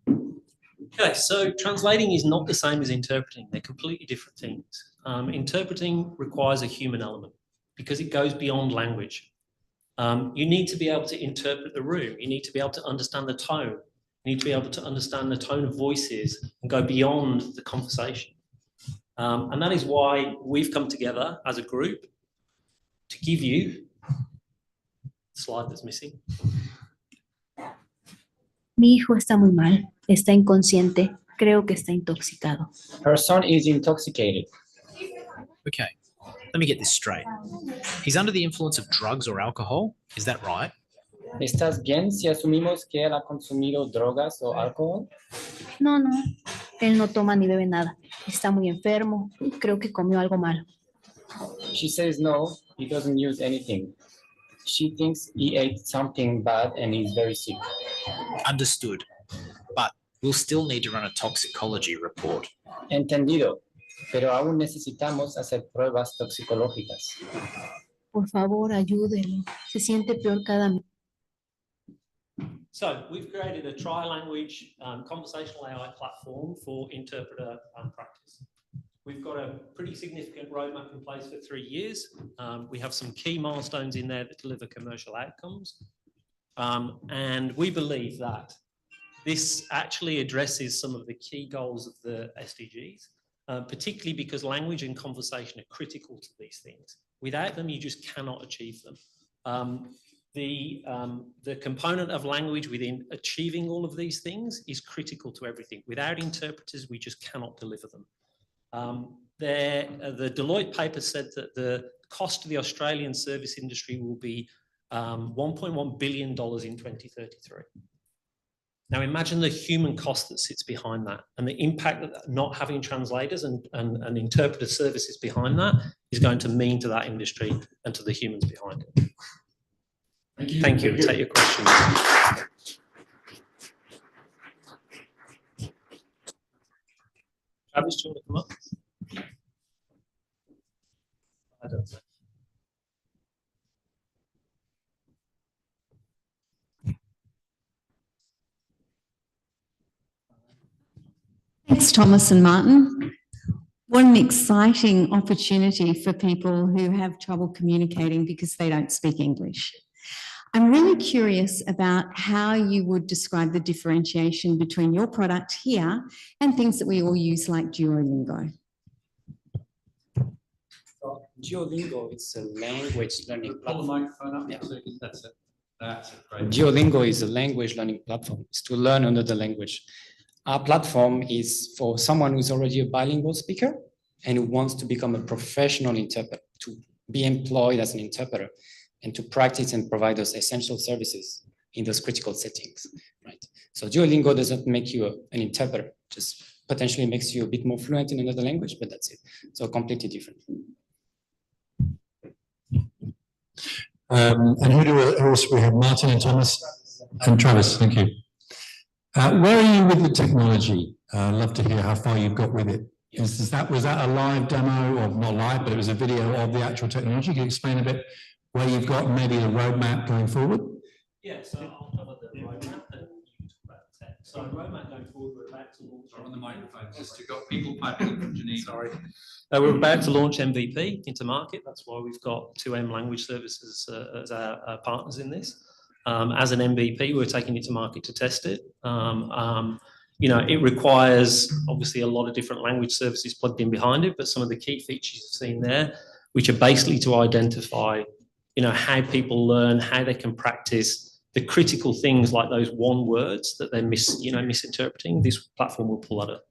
Okay, so translating is not the same as interpreting. They're completely different things. Interpreting requires a human element because it goes beyond language. You need to be able to interpret the room. You need to be able to understand the tone. You need to be able to understand the tone of voices and go beyond the conversation. And that is why we've come together as a group to give you the slide that's missing. Mi hijo está muy mal, está inconsciente, creo que está intoxicado. Her son is intoxicated. Okay, let me get this straight. He's under the influence of drugs or alcohol, is that right? ¿Estás bien si asumimos que él ha consumido drogas o alcohol? No, no, él no toma ni bebe nada. Está muy enfermo, creo que comió algo malo. She says no, he doesn't use anything. She thinks he ate something bad and he's very sick. Understood, but we'll still need to run a toxicology report. Entendido, pero aún necesitamos hacer pruebas toxicológicas. Por favor, ayúdenlo. Se siente peor cada mes. So we've created a tri-language conversational AI platform for interpreter practice. We've got a pretty significant roadmap in place for 3 years. We have some key milestones in there that deliver commercial outcomes. And we believe that this actually addresses some of the key goals of the SDGs, particularly because language and conversation are critical to these things. Without them, you just cannot achieve them. The component of language within achieving all of these things is critical to everything. Without interpreters, we just cannot deliver them. The Deloitte paper said that the cost to the Australian service industry will be $1.1 billion in 2033. Now imagine the human cost that sits behind that and the impact that not having translators and interpreter services behind that is going to mean to that industry and to the humans behind it. Thank you. Thank you. Take your questions. Travis, do you want to come up? I don't know. Thanks, Thomas and Martin. What an exciting opportunity for people who have trouble communicating because they don't speak English. I'm really curious about how you would describe the differentiation between your product here and things that we all use like Duolingo. Duolingo is a language learning platform. Pull the microphone up. Yeah. That's it. That's it. Great. Duolingo is a language learning platform. It's to learn another language. Our platform is for someone who's already a bilingual speaker and who wants to become a professional interpreter, to be employed as an interpreter and to practice and provide those essential services in those critical settings, right? So Duolingo doesn't make you an interpreter, just potentially makes you a bit more fluent in another language, but that's it. So completely different. And who else we have? Martin and Thomas and Travis. Thank you. Where are you with the technology? I'd love to hear how far you've got with it. Was that a live demo, or not live, but it was a video of the actual technology? Can you explain a bit where you've got maybe the roadmap going forward? Yeah, so I'll cover the roadmap and you can talk about the tech. So roadmap going forward, we're about to launch. On the microphone, just you've got people piping in from Geneva. Sorry. We're about to launch MVP into market. That's why we've got 2M Language Services as our partners in this. As an MVP, we're taking it to market to test it. You know, it requires obviously a lot of different language services plugged in behind it, but some of the key features you've seen there, which are basically to identify, you know, how people learn, how they can practice the critical things like those one words that they're misinterpreting. This platform will pull that up.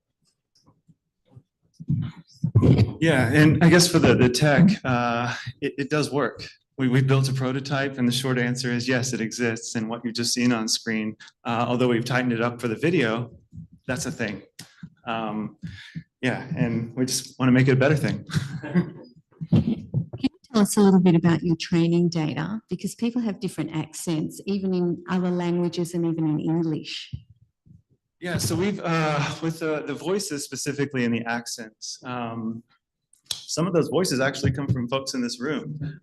Yeah, and I guess for the tech, it does work. We built a prototype, and the short answer is yes, it exists. And what you've just seen on screen, although we've tightened it up for the video, that's a thing. Yeah, and we just want to make it a better thing. Can you tell us a little bit about your training data? Because people have different accents, even in other languages and even in English. Yeah, so we've, with the voices specifically and the accents, some of those voices actually come from folks in this room.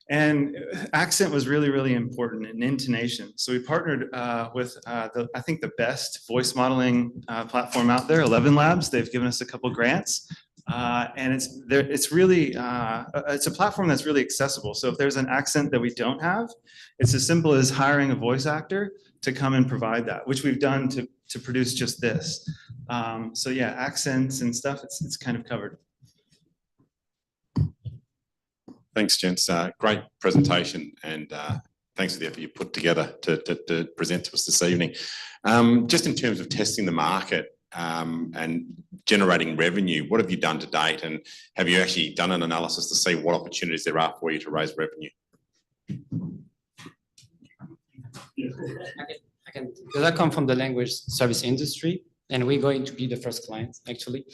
And accent was really, really important, and intonation. So we partnered with, I think, the best voice modeling platform out there, 11 Labs. They've given us a couple grants. And it's really, it's a platform that's really accessible. So if there's an accent that we don't have, it's as simple as hiring a voice actor to come and provide that, which we've done to produce just this. So yeah, accents and stuff, it's kind of covered. Thanks, gents. Great presentation, and thanks for the effort you put together to present to us this evening. Just in terms of testing the market and generating revenue, what have you done to date, and have you actually done an analysis to see what opportunities there are for you to raise revenue? I can, because I come from the language service industry, and we're going to be the first clients, actually.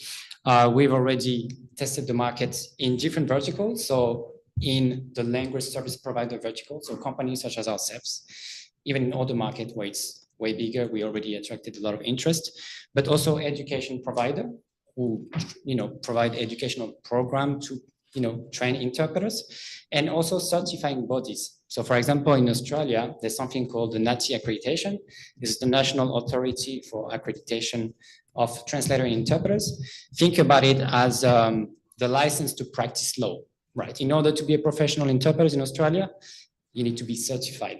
We've already tested the market in different verticals. So in the language service provider vertical, so companies such as ourselves, even in other market where it's way bigger, we already attracted a lot of interest, but also education provider who, provide educational program to, train interpreters, and also certifying bodies. So for example, in Australia, there's something called the NATI accreditation. This is the National Authority for Accreditation of Translator and Interpreters. Think about it as the license to practice law, right? In order to be a professional interpreter in Australia, you need to be certified.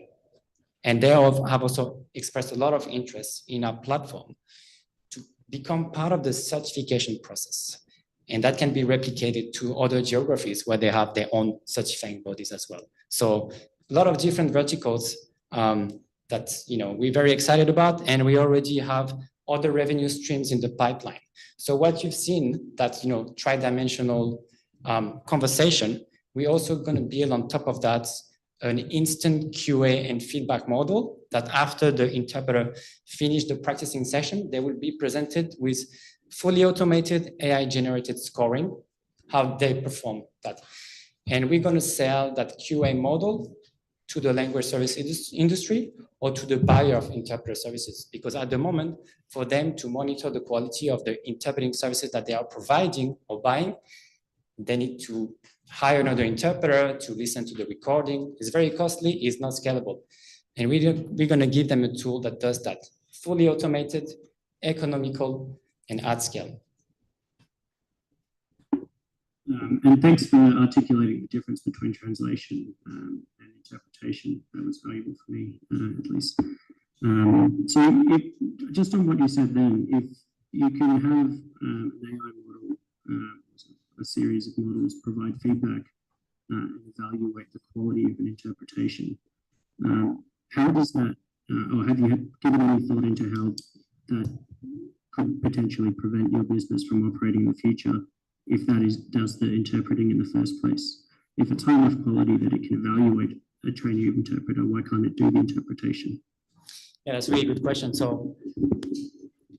And they have also expressed a lot of interest in our platform to become part of the certification process. And that can be replicated to other geographies where they have their own certifying bodies as well. So a lot of different verticals that we're very excited about, and we already have other revenue streams in the pipeline. So what you've seen, that tri-dimensional conversation, we're also going to build on top of that an instant QA and feedback model that after the interpreter finish the practicing session, they will be presented with fully automated AI-generated scoring, how they perform that. And we're going to sell that QA model to the language service industry or to the buyer of interpreter services. Because at the moment, for them to monitor the quality of the interpreting services that they are providing or buying, they need to hire another interpreter to listen to the recording. It's very costly, it's not scalable. And we're going to give them a tool that does that, fully automated, economical, and at scale. And thanks for articulating the difference between translation and interpretation. That was valuable for me, at least. So just on what you said then, if you can have an AI model, a series of models provide feedback and evaluate the quality of an interpretation, how does that, or have you given any thought into how that could potentially prevent your business from operating in the future if that does the interpreting in the first place? If it's high enough quality that it can evaluate a trainee interpreter, why can't it do the interpretation? Yeah, that's a really good question. So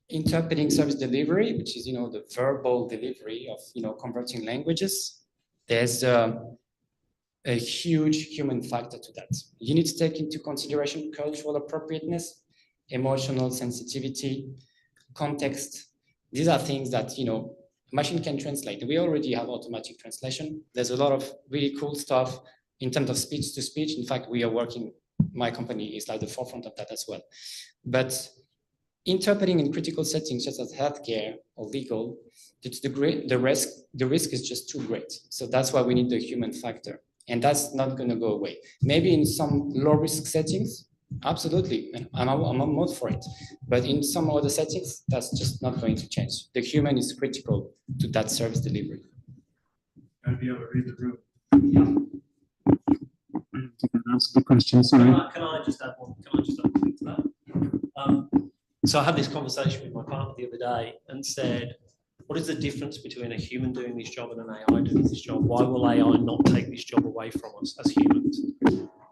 interpreting service delivery, which is, the verbal delivery of, converting languages, there's a huge human factor to that. You need to take into consideration cultural appropriateness, emotional sensitivity, context. These are things that, machine can translate. We already have automatic translation. There's a lot of really cool stuff in terms of speech to speech. In fact, we are working, my company is like the forefront of that as well. But interpreting in critical settings such as healthcare or legal, the risk is just too great. So that's why we need the human factor. And that's not going to go away. Maybe in some low risk settings, absolutely, and I'm all for it. But in some other settings, that's just not going to change. The human is critical to that service delivery. Gotta be able to read the room. Answer the question, sorry. Can I just add one thing to that? So I had this conversation with my partner the other day and said, what is the difference between a human doing this job and an AI doing this job? Why will AI not take this job away from us as humans?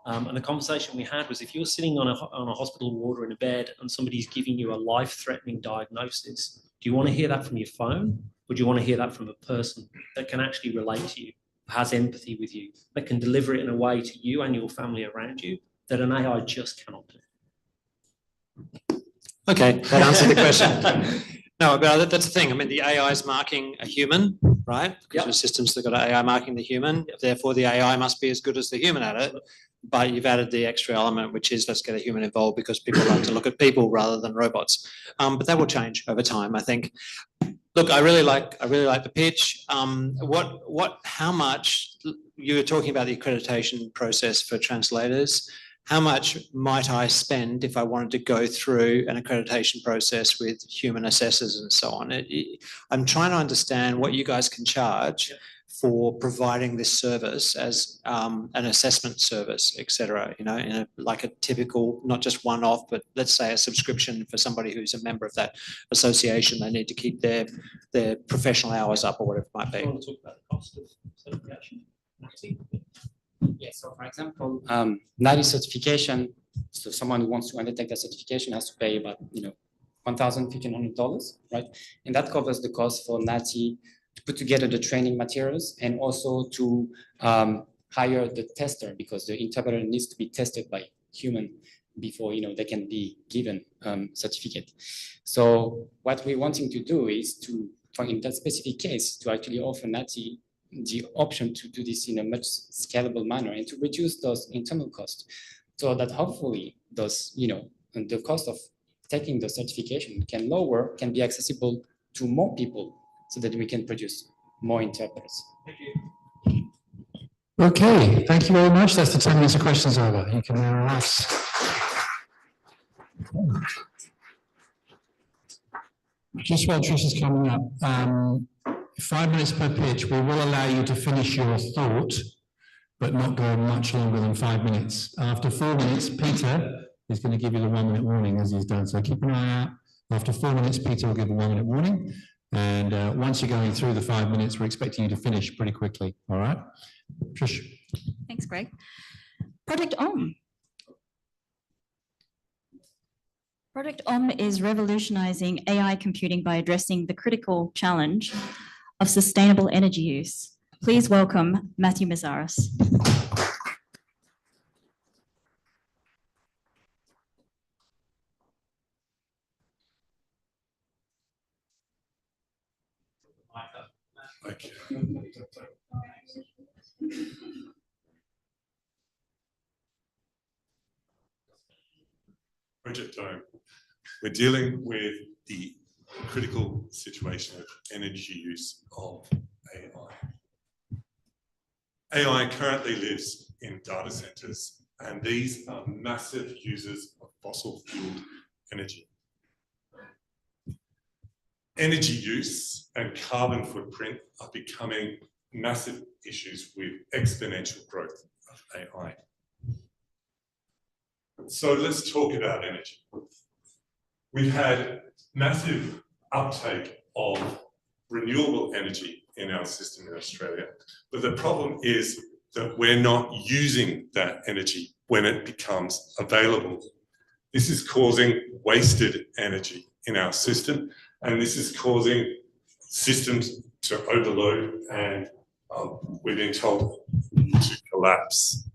And the conversation we had was, if you're sitting on a hospital ward or in a bed and somebody's giving you a life-threatening diagnosis, do you want to hear that from your phone? Or do you want to hear that from a person that can actually relate to you, has empathy with you, that can deliver it in a way to you and your family around you that an AI just cannot do? Okay, that answered the question. No, but that's the thing. I mean, the AI is marking a human, right? Because the systems that got AI marking the human, therefore the AI must be as good as the human at it. But you've added the extra element, which is let's get a human involved because people like to look at people rather than robots. But that will change over time, I think. Look, I really like the pitch. How much you were talking about the accreditation process for translators? How much might I spend if I wanted to go through an accreditation process with human assessors and so on? I'm trying to understand what you guys can charge for providing this service as an assessment service, et cetera, in like a typical, not just one-off, but let's say a subscription for somebody who's a member of that association. They need to keep their professional hours up or whatever it might be. You want to talk about the cost of certification? Yeah, so for example, NADI certification, so someone who wants to undertake that certification has to pay about, $1,500, right? And that covers the cost for NATI to put together the training materials and also to hire the tester, because the interpreter needs to be tested by human before they can be given certificate. So what we're wanting to do is to, in that specific case, to actually offer NATI the option to do this in a much scalable manner and to reduce those internal costs, so that hopefully those, the cost of taking the certification can be accessible to more people, so that we can produce more interpreters. Thank you. Okay, thank you very much. That's the 10 minutes of questions over. You can now relax. Just while Trish is coming up, 5 minutes per pitch. We will allow you to finish your thought, but not go much longer than 5 minutes. After 4 minutes, Peter is going to give you the 1 minute warning as he's done. So keep an eye out. After 4 minutes, Peter will give a 1 minute warning. And once you're going through the 5 minutes, we're expecting you to finish pretty quickly. All right? Trish. Thanks, Greg. Project OM. Project OM is revolutionizing AI computing by addressing the critical challenge of sustainable energy use. Please welcome Matthew Mazaris. Okay. Project OM. We're dealing with the critical situation of energy use of AI. AI currently lives in data centers, and these are massive users of fossil fueled energy. Energy use and carbon footprint are becoming massive issues with exponential growth of AI. So let's talk about energy. We've had massive uptake of renewable energy in our system in Australia, but the problem is that we're not using that energy when it becomes available. This is causing wasted energy in our system, and this is causing systems to overload and we've been told to collapse.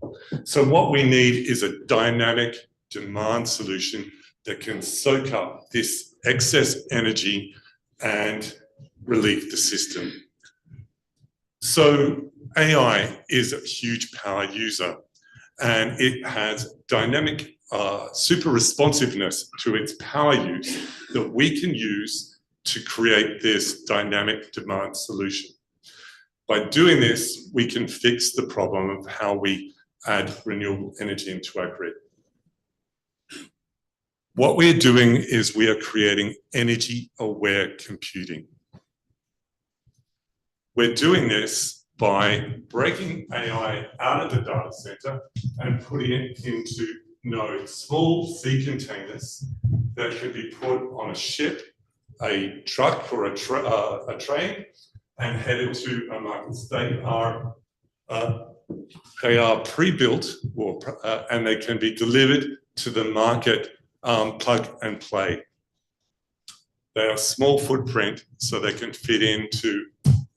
So what we need is a dynamic demand solution that can soak up this excess energy and relieve the system. So AI is a huge power user, and it has dynamic super responsiveness to its power use that we can use to create this dynamic demand solution. By doing this, we can fix the problem of how we add renewable energy into our grid. What we're doing is we are creating energy-aware computing. We're doing this by breaking AI out of the data center and putting it into nodes, small sea containers that can be put on a ship, a truck, or a train, and headed to a market. They are pre-built, and they can be delivered to the market plug and play. They are small footprint, so they can fit into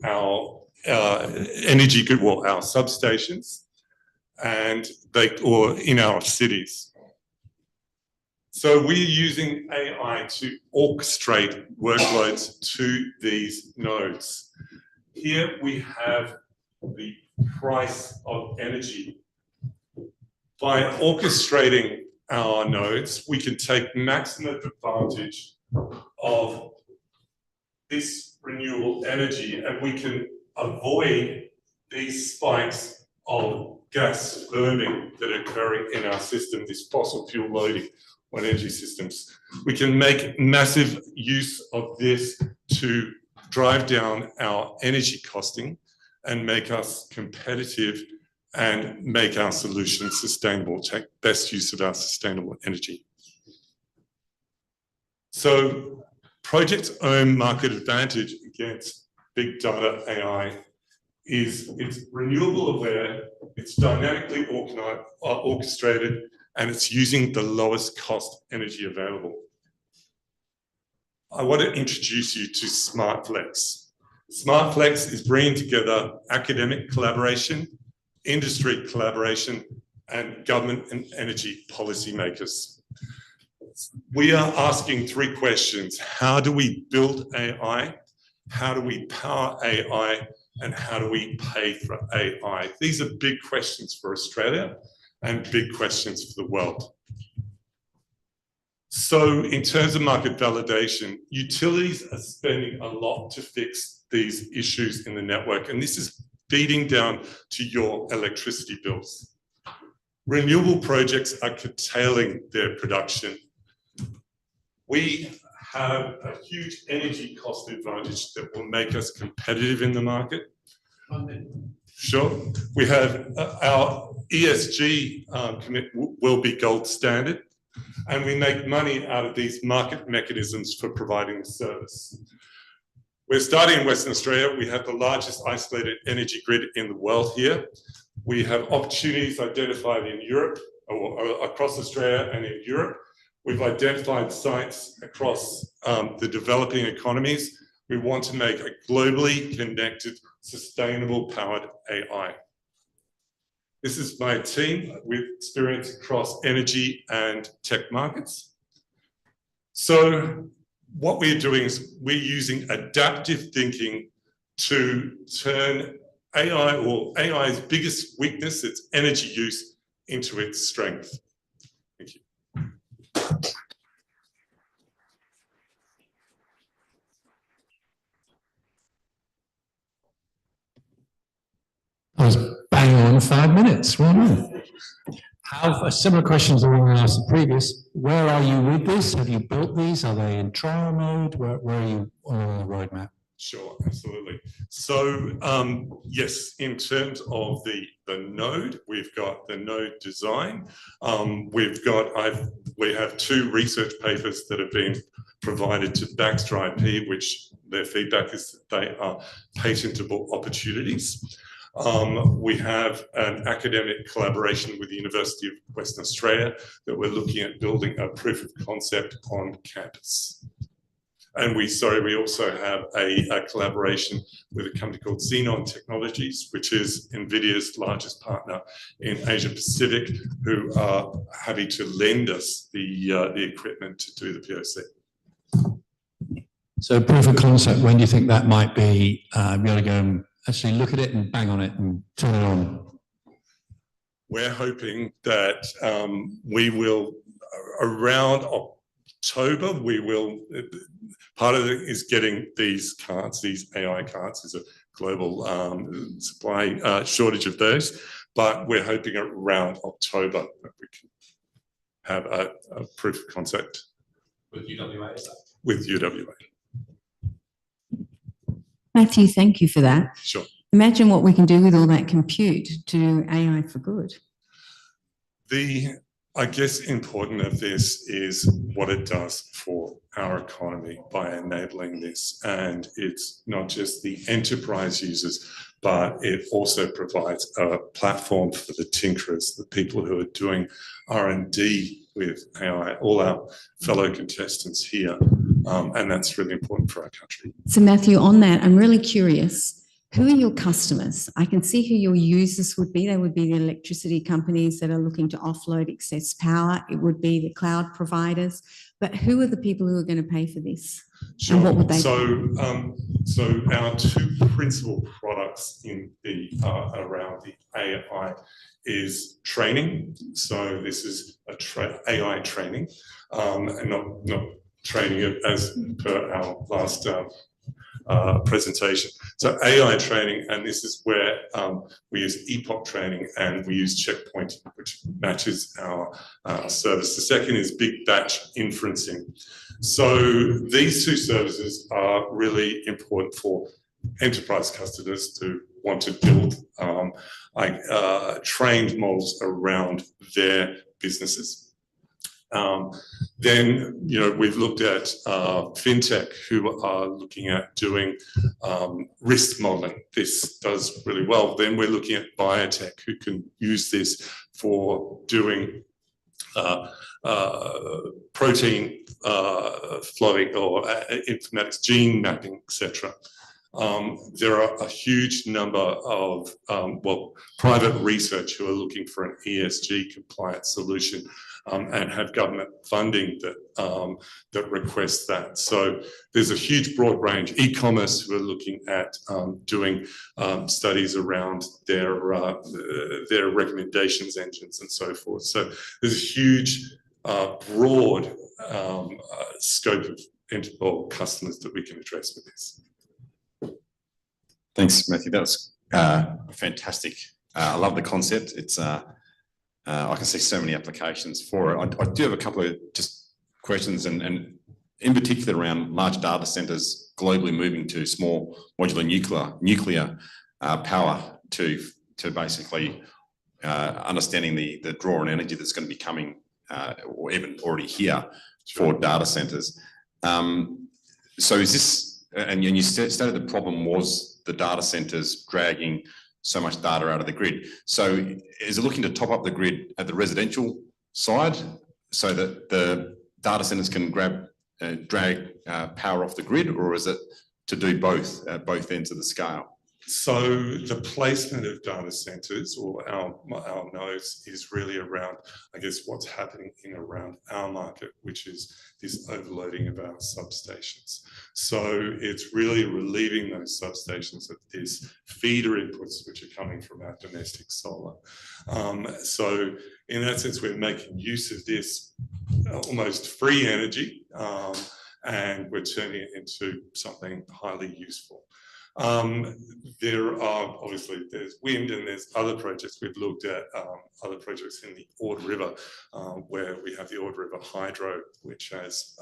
our energy grid, well, our substations, and or in our cities. So we're using AI to orchestrate workloads to these nodes. Here we have the price of energy. By orchestrating our nodes, we can take maximum advantage of this renewable energy, and we can avoid these spikes of gas burning that are occurring in our system, this fossil fuel loading on energy systems. We can make massive use of this to drive down our energy costing and make us competitive and make our solutions sustainable, take best use of our sustainable energy. So Project's own market advantage against big data AI is it's renewable aware, it's dynamically orchestrated, and it's using the lowest cost energy available. I want to introduce you to SmartFlex. SmartFlex is bringing together academic collaboration, industry collaboration, and government and energy policymakers. We are asking 3 questions. How do we build AI? How do we power AI? And how do we pay for AI? These are big questions for Australia and big questions for the world. So in terms of market validation, utilities are spending a lot to fix these issues in the network, and this is feeding down to your electricity bills. Renewable projects are curtailing their production. We have a huge energy cost advantage that will make us competitive in the market. Sure. We have our ESG commitment will be gold standard, and we make money out of these market mechanisms for providing the service. We're starting in Western Australia. We have the largest isolated energy grid in the world here. We have opportunities identified in Europe, or across Australia and in Europe. We've identified sites across the developing economies. We want to make a globally connected, sustainable powered AI. This is my team with experience across energy and tech markets. So what we're doing is we're using adaptive thinking to turn AI, or AI's biggest weakness, its energy use, into its strength. Thank you. I was bang under 5 minutes. Well done. Have a similar question to the one I asked the previous. Where are you with this? Have you built these? Are they in trial mode? Where are you on the roadmap? Sure, absolutely. So yes, in terms of the node, we've got the node design. We have 2 research papers that have been provided to Baxter IP, which their feedback is that they are patentable opportunities. We have an academic collaboration with the University of Western Australia that we're looking at building a proof of concept on campus. And we also have a collaboration with a company called Xenon Technologies, which is NVIDIA's largest partner in Asia Pacific, who are happy to lend us the equipment to do the POC. So proof of concept, when do you think that might be? Be able to go and actually look at it and bang on it and turn it on? We're hoping that we will, around October, part of it is getting these cards, these AI cards. There's a global supply shortage of those, but we're hoping around October that we can have a proof of concept. With UWA, is that? With UWA. Matthew, thank you for that. Sure. Imagine what we can do with all that compute to do AI for good. I guess important of this is what it does for our economy by enabling this. And it's not just the enterprise users, but it also provides a platform for the tinkerers, the people who are doing R&D with AI, all our fellow contestants here. And that's really important for our country. So Matthew, on that, I'm really curious. Who are your customers? I can see who your users would be. They would be the electricity companies that are looking to offload excess power. It would be the cloud providers. But who are the people who are going to pay for this? Sure. And what would they So our 2 principal products in around the AI is training. So this is AI training, and not training as per our last presentation. So AI training, and this is where we use epoch training and we use checkpoint, which matches our service. The second is big batch inferencing. So these 2 services are really important for enterprise customers to want to build trained models around their businesses. Then, we've looked at fintech who are looking at doing risk modeling. This does really well. Then we're looking at biotech who can use this for doing protein flowing or informatics, gene mapping, etc. There are a huge number of private research who are looking for an ESG compliant solution and have government funding that requests that. So there's a huge broad range. E-commerce who are looking at doing studies around their recommendations engines and so forth. So there's a huge broad scope of customers that we can address with this. Thanks, Matthew. That was fantastic. I love the concept. It's I can see so many applications for it. I do have a couple of just questions, and in particular around large data centers globally moving to small modular nuclear power to basically understanding the draw on energy that's going to be coming or even already here for data centers. So is this, and you stated the problem was the data centers dragging so much data out of the grid. So is it looking to top up the grid at the residential side so that the data centers can drag power off the grid, or is it to do both at both ends of the scale? So the placement of data centers or our nodes is really around, I guess, what's happening in around our market, which is this overloading of our substations. So it's really relieving those substations of these feeder inputs, which are coming from our domestic solar. So in that sense, we're making use of this almost free energy and we're turning it into something highly useful. There are obviously there's wind and there's other projects. We've looked at other projects in the Ord River, where we have the Ord River Hydro, which has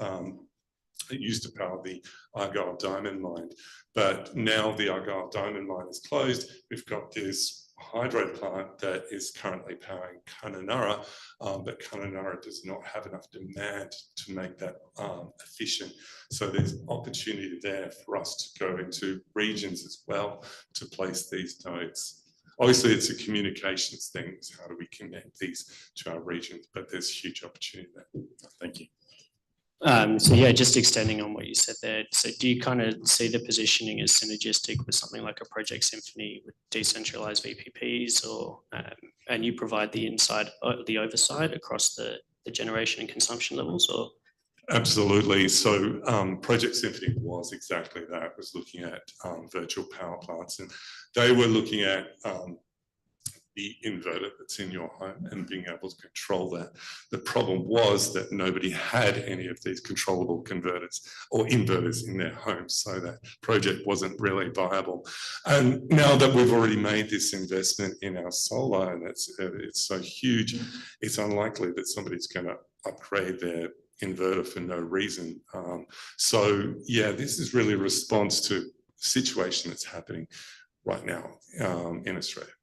it used to power the Argyle Diamond Mine, but now the Argyle Diamond Mine is closed. We've got this hydro plant that is currently powering Kununurra, but Kununurra does not have enough demand to make that efficient. So there's opportunity there for us to go into regions as well to place these nodes. Obviously, it's a communications thing. So how do we connect these to our regions? But there's huge opportunity there. Thank you. So yeah, just extending on what you said there. So do you kind of see the positioning as synergistic with something like a Project Symphony with decentralized VPPs, or and you provide the the oversight across the generation and consumption levels, or? Absolutely. So Project Symphony was exactly that. It was looking at virtual power plants, and they were looking at the inverter that's in your home and being able to control that. The problem was that nobody had any of these controllable converters or inverters in their homes, so that project wasn't really viable. And now that we've already made this investment in our solar, and it's so huge, it's unlikely that somebody's going to upgrade their inverter for no reason. So yeah, this is really a response to the situation that's happening right now in Australia.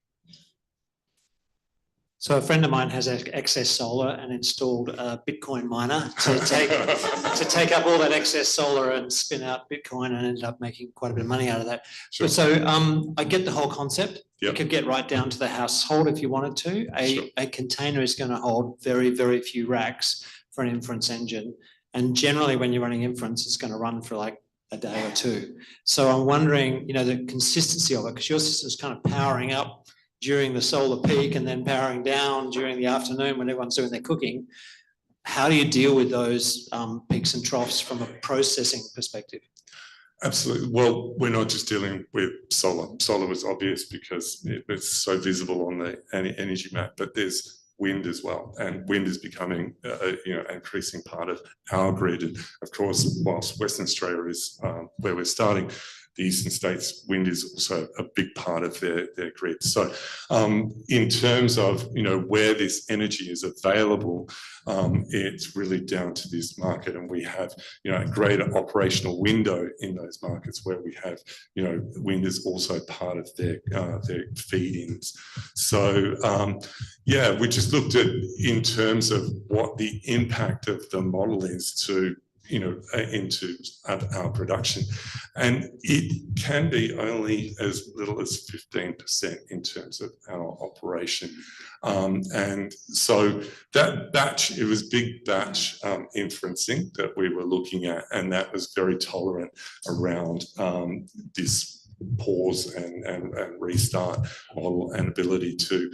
So a friend of mine has excess solar and installed a Bitcoin miner to take up all that excess solar and spin out Bitcoin, and ended up making quite a bit of money out of that. Sure. So I get the whole concept. Yep. You could get right down to the household if you wanted to. A container is going to hold very, very few racks for an inference engine. And generally when you're running inference, it's going to run for like a day or two. So I'm wondering, you know, the consistency of it, because your system's kind of powering up during the solar peak and then powering down during the afternoon when everyone's doing their cooking. How do you deal with those peaks and troughs from a processing perspective? Absolutely. Well, we're not just dealing with solar. Solar was obvious because it's so visible on the energy map, but there's wind as well, and wind is becoming an increasing part of our grid. And of course, whilst Western Australia is where we're starting, the eastern states, wind is also a big part of their grid. So in terms of where this energy is available, it's really down to this market, and we have a greater operational window in those markets where we have wind is also part of their feed-ins. So yeah, we just looked at in terms of what the impact of the model is to into our production, and it can be only as little as 15% in terms of our operation. And so that batch, it was big batch inferencing that we were looking at, and that was very tolerant around this pause and restart model and ability to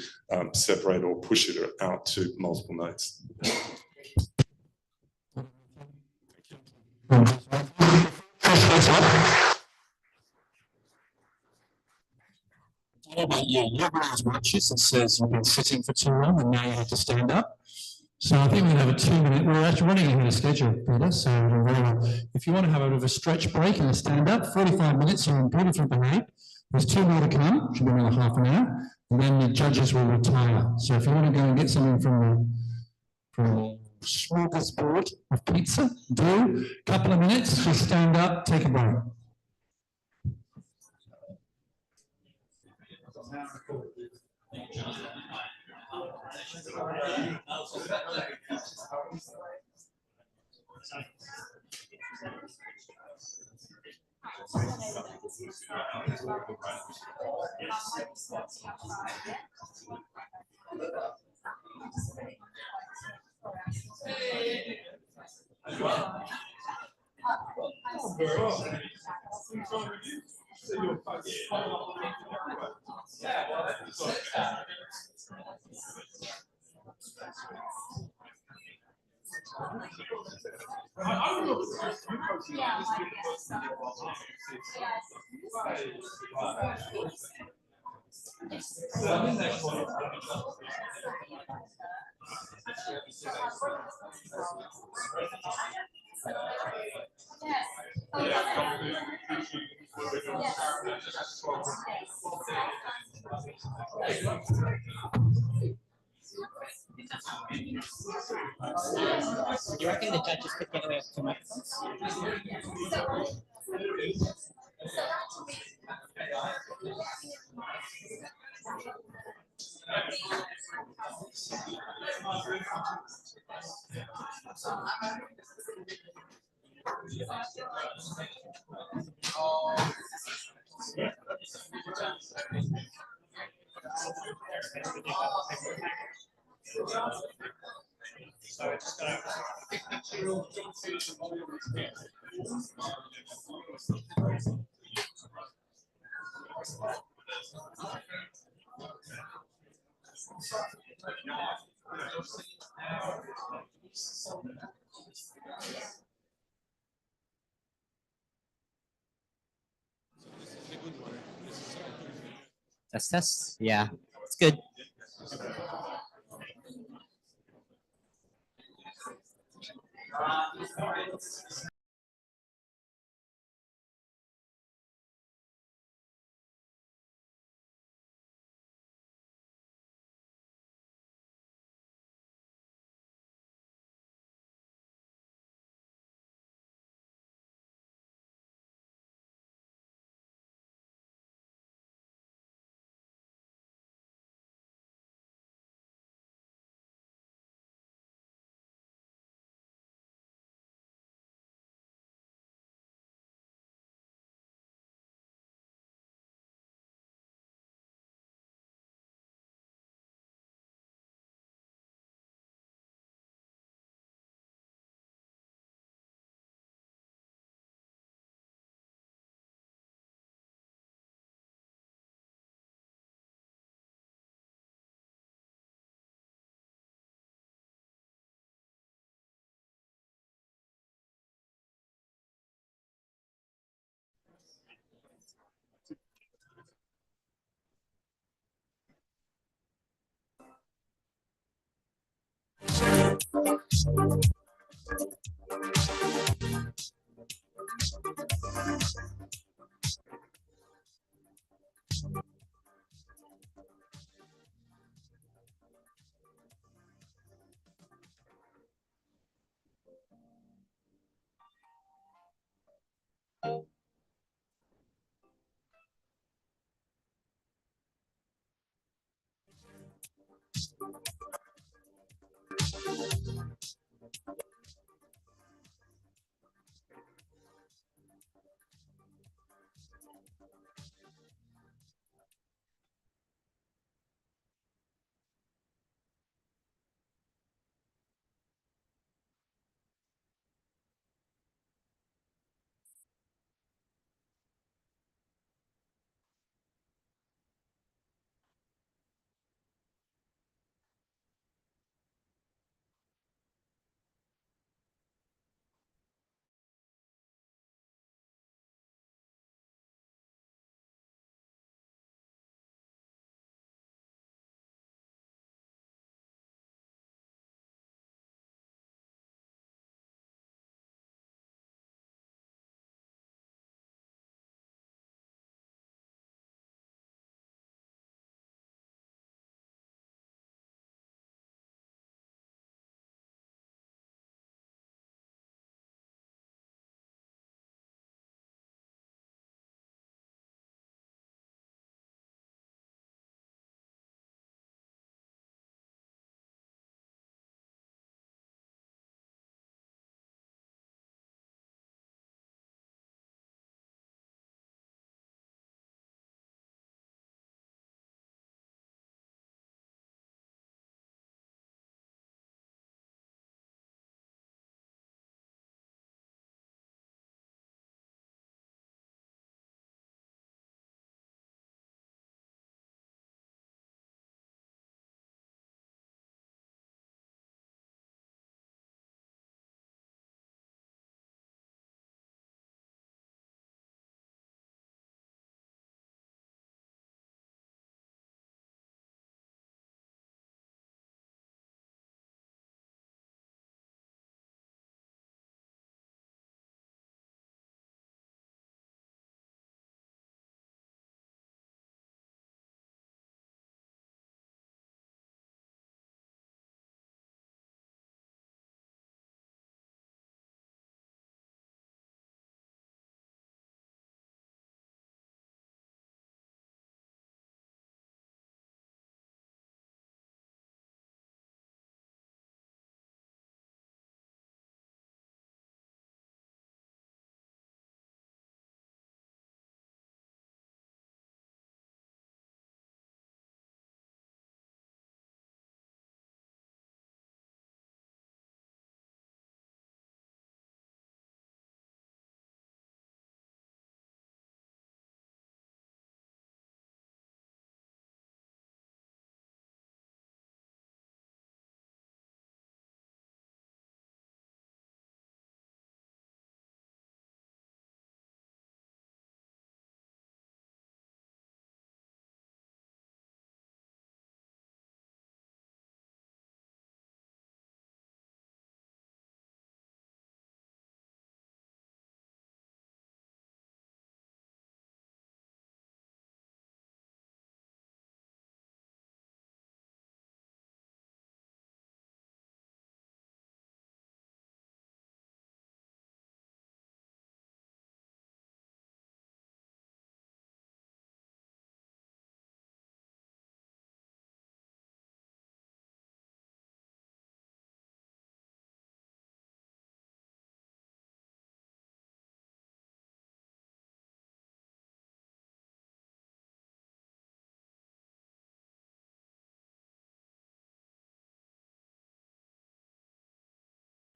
separate or push it out to multiple nodes. You have one of those watches that says you've been sitting for too long and now you have to stand up. So I think we're going to have a 2-minute, we're actually running ahead of schedule, Peter, so if you want to have a bit of a stretch break and a stand up, 45 minutes, you're in beautifully behaved. There's 2 more to come, should be another half an hour, and then the judges will retire. So if you want to go and get something from the smorgasbord of pizza, do. Couple of minutes, just stand up, take a break. you reckon the judges could get away with 2 microphones? Test. Yeah, it's good.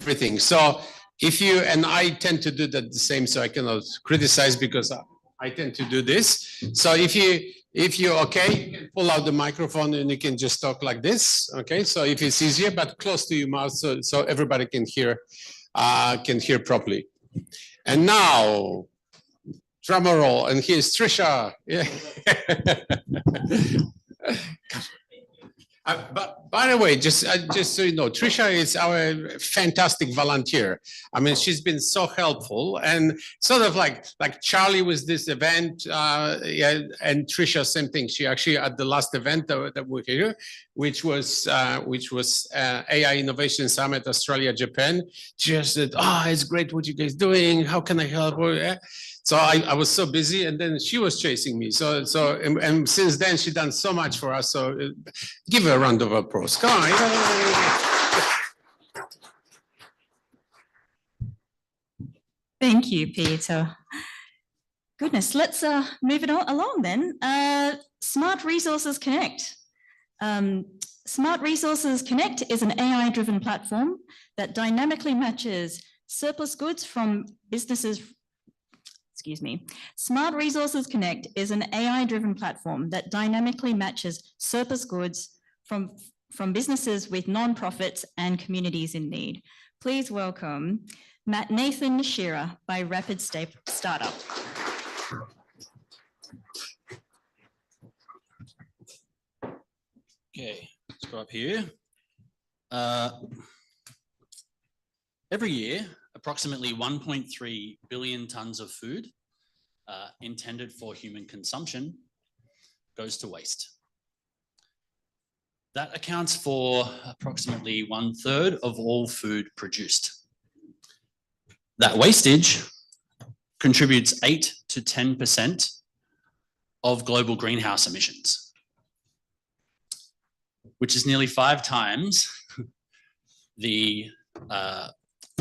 everything. So if you, and I tend to do that the same, so I cannot criticize because I tend to do this. So if you're okay, you can pull out the microphone and you can just talk like this. Okay, so if it's easier, but close to your mouth so everybody can hear properly. And now, drum roll, and here's Trisha. Yeah. But by the way, just so you know, Trisha is our fantastic volunteer. I mean, she's been so helpful, and sort of like Charlie with this event, yeah, and Trisha, same thing. She actually at the last event that we're here, which was AI Innovation Summit Australia Japan. She just said, "Oh, it's great what you guys doing. How can I help?" So I was so busy, and then she was chasing me. And since then she done so much for us. So give her a round of applause. Come on. Thank you, Peter. Goodness, let's move it along then. Smart Resources Connect. Smart Resources Connect is an AI-driven platform that dynamically matches surplus goods from businesses. Excuse me. Smart Resources Connect is an AI-driven platform that dynamically matches surplus goods from businesses with nonprofits and communities in need. Please welcome Nathan Shearer by Rapid Startup. Okay, let's go up here. Every year, approximately 1.3 billion tons of food intended for human consumption goes to waste. That accounts for approximately 1/3 of all food produced. That wastage contributes 8 to 10% of global greenhouse emissions, which is nearly 5 times the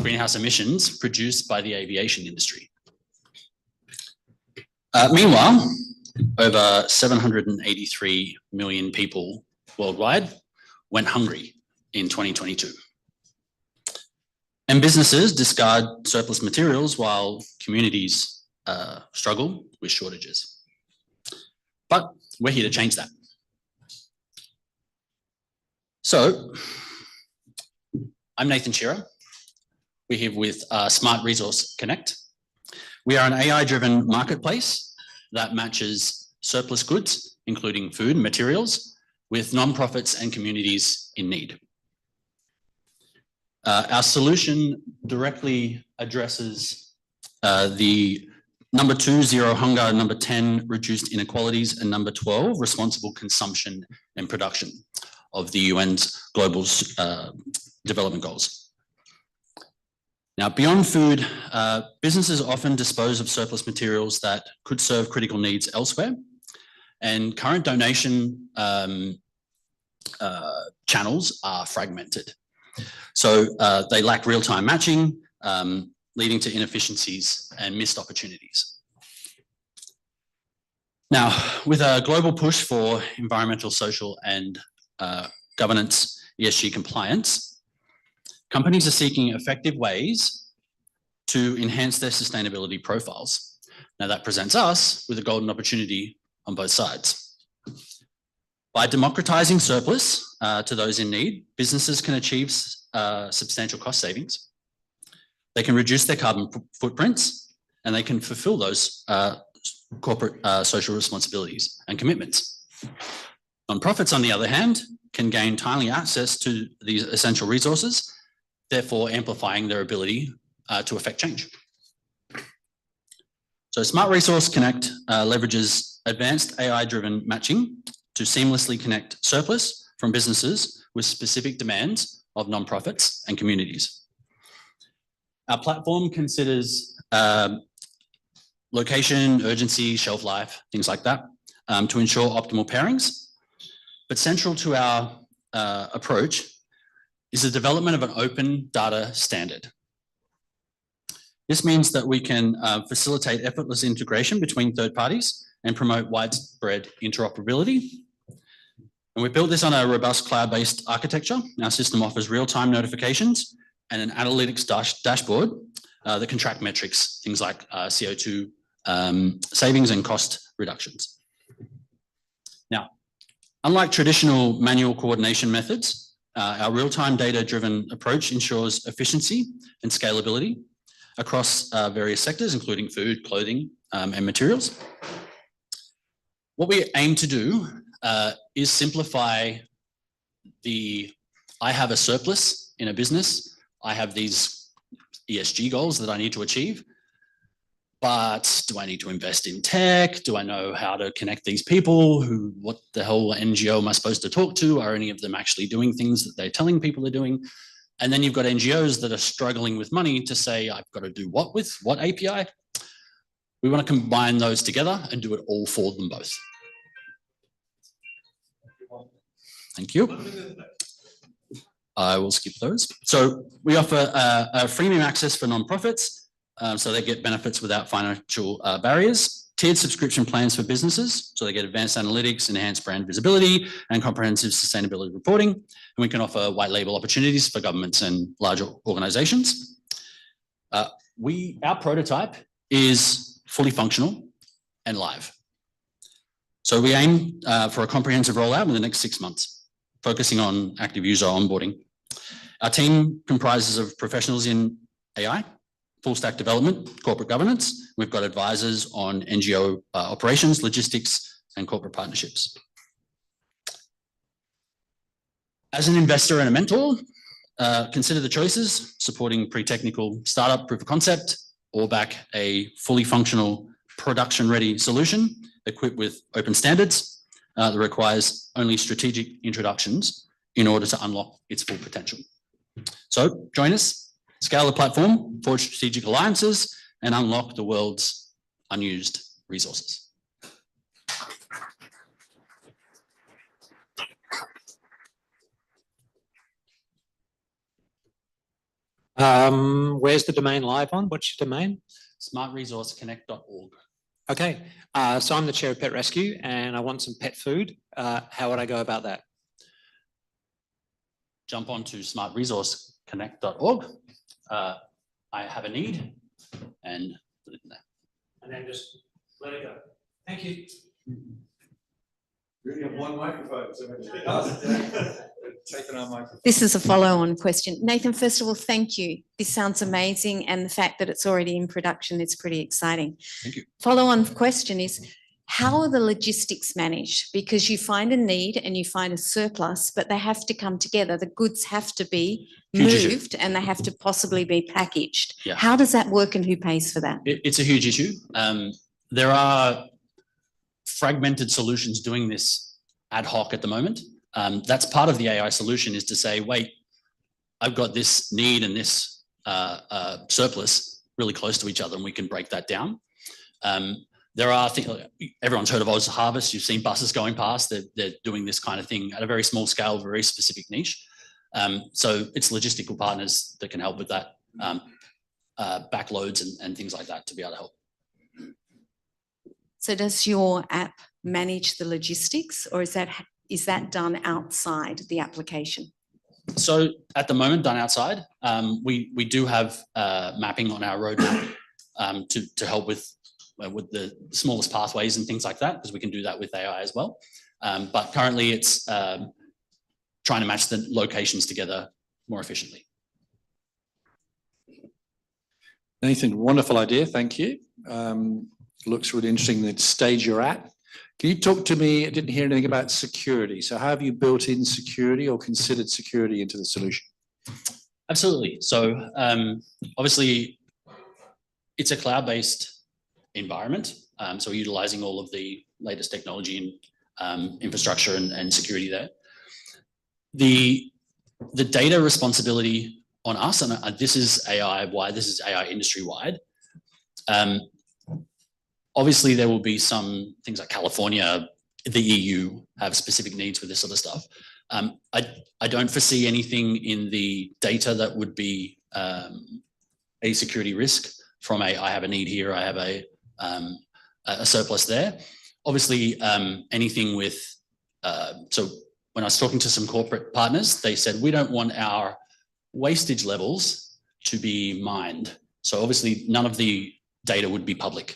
greenhouse emissions produced by the aviation industry. Meanwhile, over 783 million people worldwide went hungry in 2022. And businesses discard surplus materials while communities struggle with shortages. But we're here to change that. So, I'm Nathan Shearer. We're here with Smart Resource Connect. We are an AI-driven marketplace that matches surplus goods, including food and materials, with nonprofits and communities in need. Our solution directly addresses the number 2, zero hunger, number 10, reduced inequalities, and number 12, responsible consumption and production of the UN's global development goals. Now, beyond food, businesses often dispose of surplus materials that could serve critical needs elsewhere, and current donation channels are fragmented. So they lack real-time matching, leading to inefficiencies and missed opportunities. Now, with a global push for environmental, social, and governance, ESG compliance, companies are seeking effective ways to enhance their sustainability profiles. Now that presents us with a golden opportunity on both sides. By democratizing surplus to those in need, businesses can achieve substantial cost savings. They can reduce their carbon footprints, and they can fulfill those corporate social responsibilities and commitments. Nonprofits, on the other hand, can gain timely access to these essential resources, therefore amplifying their ability to affect change. So Smart Resource Connect leverages advanced AI-driven matching to seamlessly connect surplus from businesses with specific demands of nonprofits and communities. Our platform considers location, urgency, shelf life, things like that, to ensure optimal pairings. But central to our approach is the development of an open data standard. This means that we can facilitate effortless integration between third parties and promote widespread interoperability. And we built this on a robust cloud-based architecture. Our system offers real-time notifications and an analytics dashboard that can track metrics, things like CO2 savings and cost reductions. Now, unlike traditional manual coordination methods, our real-time data-driven approach ensures efficiency and scalability across various sectors, including food, clothing, and materials. What we aim to do is simplify I have a surplus in a business, I have these ESG goals that I need to achieve, but do I need to invest in tech? Do I know how to connect these people? What the hell NGO am I supposed to talk to? Are any of them actually doing things that they're telling people they're doing? And then you've got NGOs that are struggling with money to say, I've got to do what with what API? We want to combine those together and do it all for them both. Thank you. I will skip those. So we offer a freemium access for nonprofits, so they get benefits without financial barriers. Tiered subscription plans for businesses, so they get advanced analytics, enhanced brand visibility, and comprehensive sustainability reporting. And we can offer white label opportunities for governments and larger organizations. Our prototype is fully functional and live. So we aim for a comprehensive rollout in the next 6 months, focusing on active user onboarding. Our team comprises of professionals in AI, full stack development, corporate governance. We've got advisors on NGO operations, logistics, and corporate partnerships. As an investor and a mentor, consider the choices: supporting pre-technical startup proof of concept, or back a fully functional production-ready solution equipped with open standards that requires only strategic introductions in order to unlock its full potential. So join us, scale the platform, forge strategic alliances, and unlock the world's unused resources. Where's the domain live on? What's your domain? smartresourceconnect.org. Okay, so I'm the chair of Pet Rescue and I want some pet food. How would I go about that? Jump onto smartresourceconnect.org. I have a need, and put it in there. And then just let it go. Thank you. We only have one microphone, so taking our microphone. This is a follow-on question. Nathan, first of all, thank you. This sounds amazing, and the fact that it's already in production, it's pretty exciting. Thank you. Follow-on question is, how are the logistics managed? Because you find a need and you find a surplus, but they have to come together. The goods have to be moved and they have to possibly be packaged. Yeah. How does that work and who pays for that? It's a huge issue. There are fragmented solutions doing this ad hoc at the moment. That's part of the AI solution, is to say, wait, I've got this need and this surplus really close to each other, and we can break that down. There are things, everyone's heard of Oz Harvest. You've seen buses going past. They're doing this kind of thing at a very small scale, very specific niche. So it's logistical partners that can help with that, backloads and things like that to be able to help. So does your app manage the logistics, or is that done outside the application? So at the moment, done outside. We do have mapping on our roadmap to help with the smallest pathways and things like that, because we can do that with AI as well. But currently it's trying to match the locations together more efficiently. Nathan, wonderful idea, thank you. Looks really interesting, the stage you're at. Can you talk to me, I didn't hear anything about security. So how have you built in security or considered security into the solution? Absolutely. So obviously it's a cloud-based environment. So we're utilizing all of the latest technology and infrastructure and security there. The data responsibility on us, and this is AI-wide, this is AI industry-wide. Obviously, there will be some things like California, the EU have specific needs with this sort of stuff. I don't foresee anything in the data that would be a security risk from I have a need here, I have a surplus there. Obviously, anything with, so when I was talking to some corporate partners, they said, we don't want our wastage levels to be mined. So obviously none of the data would be public,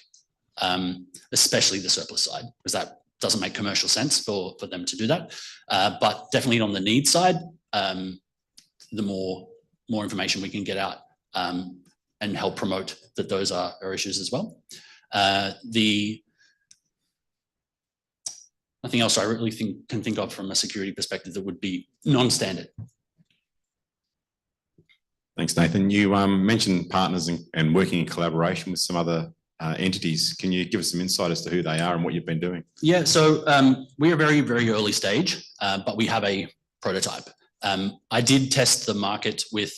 especially the surplus side, because that doesn't make commercial sense for them to do that. But definitely on the need side, the more information we can get out and help promote that those are issues as well. Nothing else I really can think of from a security perspective that would be non-standard. Thanks, Nathan. You mentioned partners and working in collaboration with some other entities. Can you give us some insight as to who they are and what you've been doing? Yeah, so we are very, very early stage, but we have a prototype. I did test the market with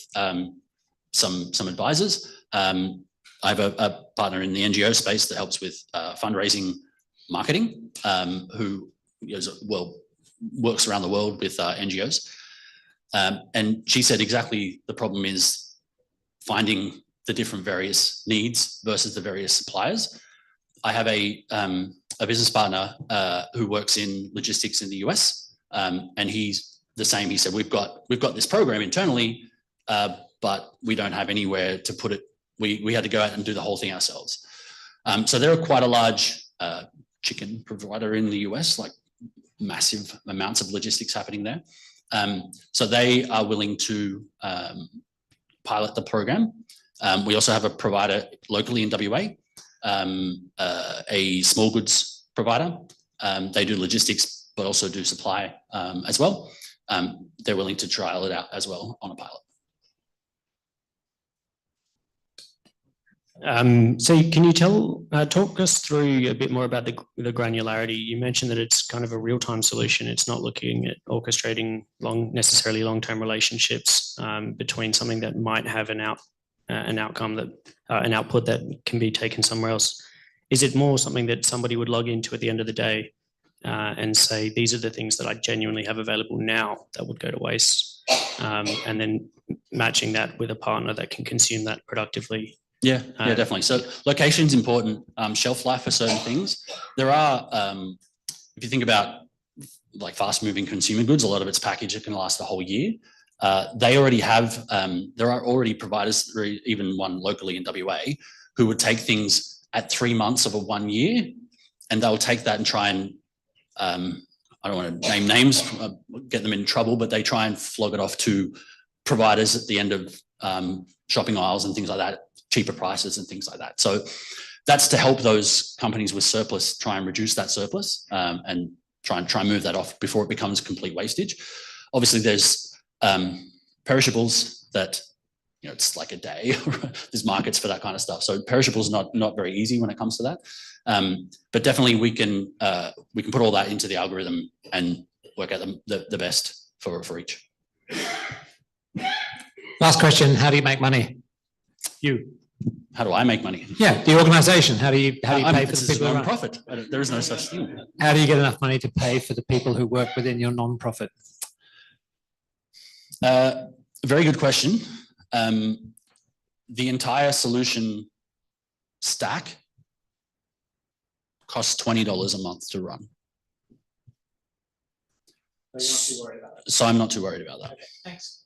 some advisors. I have a partner in the NGO space that helps with fundraising marketing, who works around the world with NGOs. And she said exactly the problem is finding the different various needs versus the various suppliers. I have a business partner who works in logistics in the US, and he's the same. He said, we've got this program internally, but we don't have anywhere to put it. We had to go out and do the whole thing ourselves. So they're quite a large chicken provider in the US, like massive amounts of logistics happening there. So they are willing to pilot the program. We also have a provider locally in WA, a small goods provider. They do logistics, but also do supply as well. They're willing to trial it out as well on a pilot. So can you talk us through a bit more about the granularity? You mentioned that it's kind of a real-time solution. It's not looking at orchestrating necessarily long-term relationships between something that might have an outcome that an output that can be taken somewhere else. Is it more something that somebody would log into at the end of the day and say, these are the things that I genuinely have available now that would go to waste, and then matching that with a partner that can consume that productively? Yeah, definitely. So location's important. Shelf life for certain things. There are, if you think about like fast moving consumer goods, a lot of it's packaged, it can last a whole year. They already have, there are already providers, even one locally in WA, who would take things at 3 months of a 1 year, and they'll take that and try and, I don't want to name names, get them in trouble, but they try and flog it off to providers at the end of shopping aisles and things like that, cheaper prices and things like that. So that's to help those companies with surplus try and reduce that surplus and try and move that off before it becomes complete wastage. Obviously, there's perishables that, you know, it's like a day. There's markets for that kind of stuff. So perishables not very easy when it comes to that. But definitely we can put all that into the algorithm and work out the best for each. Last question, how do you make money? How do I make money? Yeah, the organisation. How do you pay for the people who run? Non-profit. There is no such thing. How do you get enough money to pay for the people who work within your non-profit? Very good question. The entire solution stack costs $20 a month to run. So I'm not too worried about that. Okay, thanks.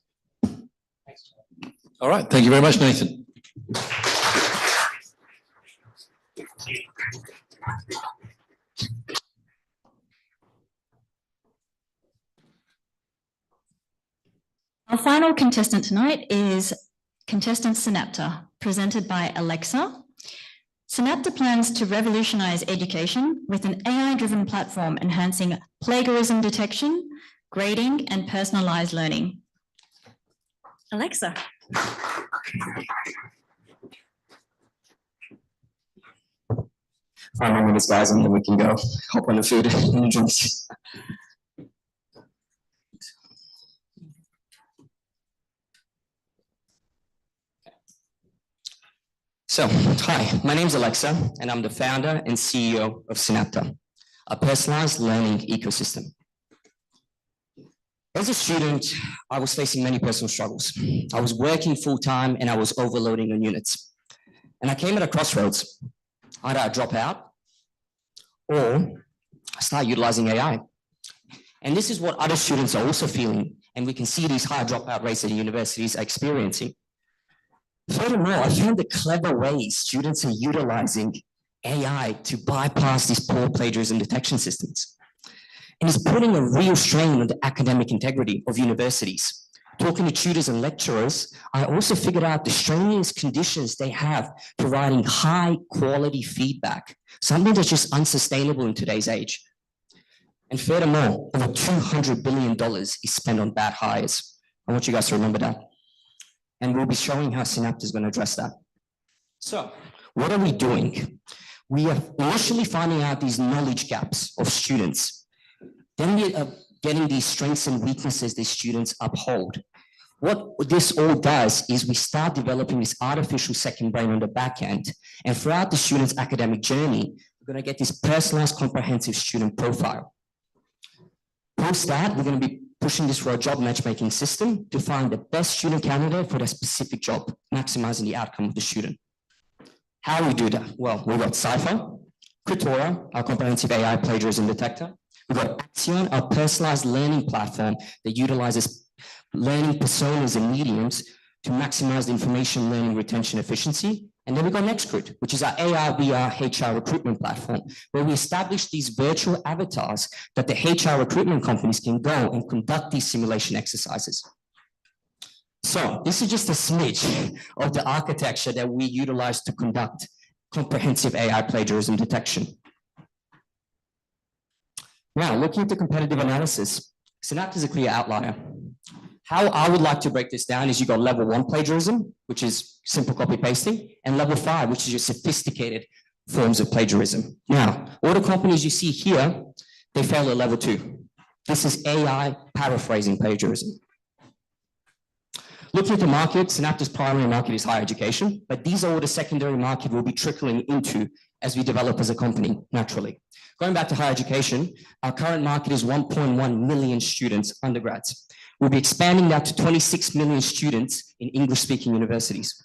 All right, thank you very much, Nathan. Our final contestant tonight is contestant Synapta, presented by Alexa. Synapta plans to revolutionize education with an AI-driven platform enhancing plagiarism detection, grading, and personalized learning. Alexa. Find my minutes, guys, and then we can go hop on the food and the drinks. So, hi, my name is Alexa, and I'm the founder and CEO of Synapta, a personalized learning ecosystem. As a student, I was facing many personal struggles. I was working full-time and I was overloading on units. And I came at a crossroads. Either I drop out or I start utilizing AI. And this is what other students are also feeling And we can see these high dropout rates that universities are experiencing. Furthermore, I found the clever ways students are utilizing AI to bypass these poor plagiarism detection systems. And it's putting a real strain on the academic integrity of universities. Talking to tutors and lecturers, I also figured out the strenuous conditions they have providing high quality feedback, something that's just unsustainable in today's age. And furthermore, over $200 billion is spent on bad hires. I want you guys to remember that. And we'll be showing how Synapta is going to address that. So, what are we doing? We are initially finding out these knowledge gaps of students. Then we are getting these strengths and weaknesses these students uphold. What this all does is we start developing this artificial second brain on the back end. And throughout the student's academic journey, we're going to get this personalized, comprehensive student profile. Post that, we're going to be pushing this for a job matchmaking system to find the best student candidate for their specific job, maximizing the outcome of the student. How we do that? Well, we've got Cypher, Kutora, our comprehensive AI plagiarism detector. We've got Axion, our personalized learning platform that utilizes learning personas and mediums to maximize the information learning retention efficiency. And then we've got NextCruit, which is our AR, VR HR recruitment platform, where we establish these virtual avatars that the HR recruitment companies can go and conduct these simulation exercises. So this is just a smidge of the architecture that we utilize to conduct comprehensive AI plagiarism detection. Now, looking at the competitive analysis, Synapta is a clear outlier. How I would like to break this down is you got level 1 plagiarism, which is simple copy pasting, and level 5, which is your sophisticated forms of plagiarism. Now, all the companies you see here, they fail at level 2. This is AI paraphrasing plagiarism. Looking at the market, Synapta's primary market is higher education, but these are all the secondary market we'll be trickling into as we develop as a company, naturally. Going back to higher education, our current market is 1.1 million students, undergrads. We'll be expanding that to 26 million students in English-speaking universities.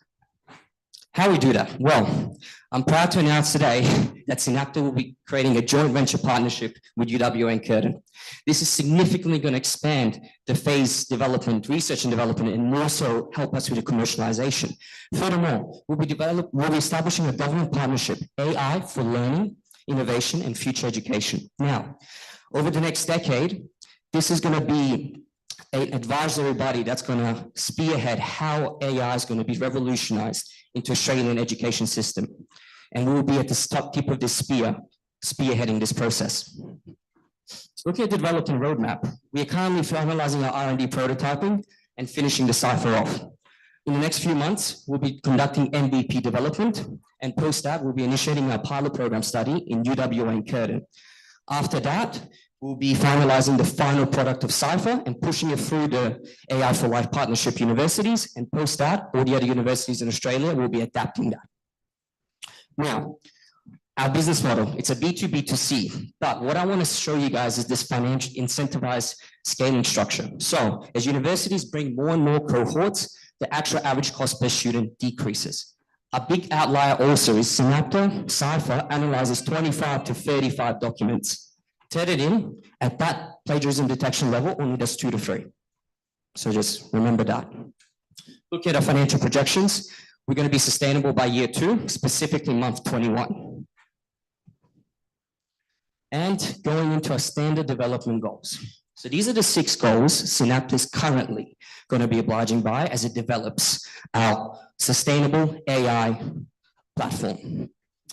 How we do that? Well, I'm proud to announce today that Synapta will be creating a joint venture partnership with UWA and Curtin. This is significantly going to expand the phase development, research and development, and more so help us with the commercialization. Furthermore, we'll be establishing a government partnership, AI for learning, innovation, and future education. Now, over the next decade, this is going to be an advisory body that's going to spearhead how AI is going to be revolutionized into Australian education system. And we will be at the top tip of this spearheading this process. Looking at the development roadmap, we are currently finalizing our R&D prototyping and finishing the Cypher off. In the next few months, we'll be conducting MVP development, and post that, we'll be initiating our pilot program study in UWA and Curtin. After that, we'll be finalizing the final product of Cypher and pushing it through the AI for Life partnership universities, and post that, all the other universities in Australia will be adapting that. Now, our business model, it's a B2B2C, but what I want to show you guys is this financial incentivized scaling structure. So as universities bring more and more cohorts, the actual average cost per student decreases. A big outlier also is Synapta Cypher analyzes 25 to 35 documents. Tethered in, at that plagiarism detection level, only does 2 to 3. So just remember that. Look at our financial projections. We're going to be sustainable by year 2, specifically month 21. And going into our standard development goals. So these are the 6 goals Synapta is currently going to be obliging by as it develops our sustainable AI platform.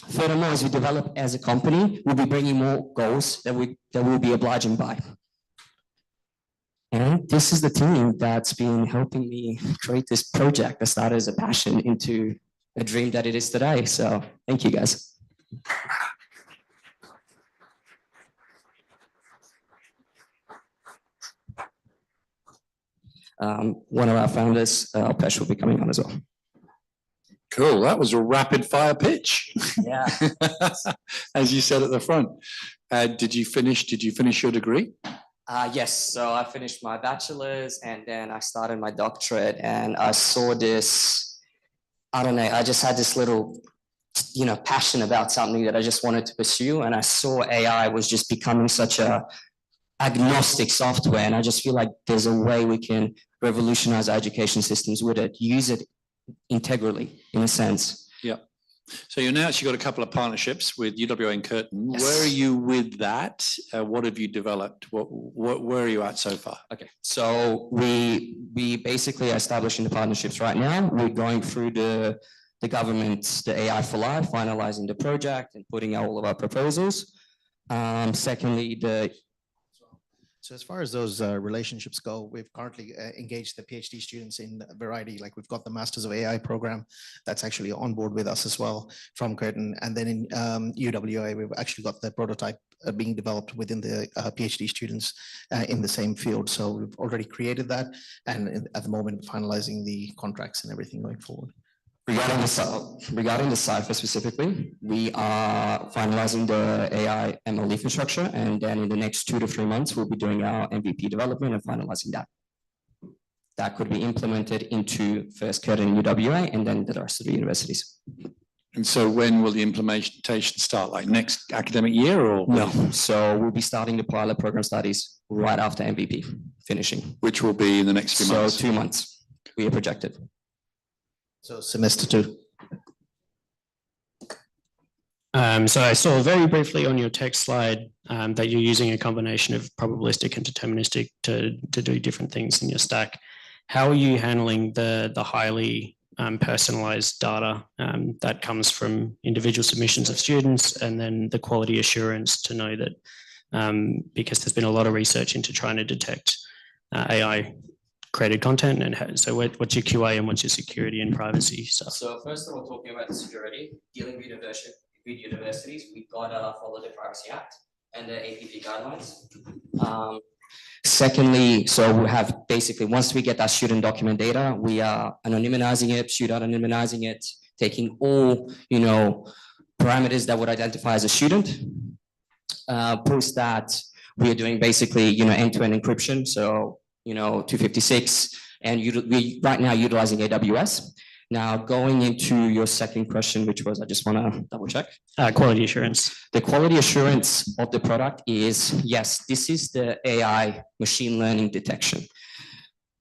Furthermore, as we develop as a company, we'll be bringing more goals that we'll be obliging by. And this is the team that's been helping me create this project that started as a passion into a dream that it is today. So thank you, guys. One of our founders, Alpesh, will be coming on as well. Cool. That was a rapid fire pitch. Yeah. As you said at the front. Did you finish your degree? Yes. So I finished my bachelor's and then I started my doctorate, and I saw this, I don't know, I just had this little, passion about something that I just wanted to pursue. And I saw AI was just becoming such a agnostic software. And I just feel like there's a way we can revolutionize our education systems with it, use it integrally in a sense. Yeah. So you now actually got a couple of partnerships with UWA and Curtin. Yes. Where are you with that? What have you developed? Where are you at so far? Okay, so we basically are establishing the partnerships right now. We're going through the government, the AI for Life, finalizing the project and putting out all of our proposals. Secondly, So as far as those relationships go, we've currently engaged the PhD students in a variety, like we've got the Masters of AI program that's actually on board with us as well from Curtin. And then in UWA, we've actually got the prototype being developed within the PhD students in the same field. So we've already created that. And at the moment, finalizing the contracts and everything going forward. Regarding the Cypher specifically, we are finalizing the AI ML infrastructure, and then in the next 2 to 3 months, we'll be doing our MVP development and finalizing that. That could be implemented into first Curtin and UWA, and then the rest of the universities. And so when will the implementation start? Like next academic year or? No, so we'll be starting the pilot program studies right after MVP finishing. Which will be in the next few months? So 2 months, we are projected. So semester 2. So I saw very briefly on your text slide that you're using a combination of probabilistic and deterministic to do different things in your stack. How are you handling the highly personalized data that comes from individual submissions of students, and then the quality assurance to know that, because there's been a lot of research into trying to detect AI created content, and so what's your QA and what's your security and privacy stuff? So first of all, talking about the security, dealing with universities, we've got to follow the Privacy Act and the APP guidelines. Secondly, so we have basically, once we get that student document data, we are anonymizing it, pseudo-anonymizing it, taking all, parameters that would identify as a student. Post that, we are doing basically, end-to-end encryption. So 256, and we right now utilizing AWS. Now going into your second question, which was, I just want to double check. Quality assurance. The quality assurance of the product is, yes, this is the AI machine learning detection.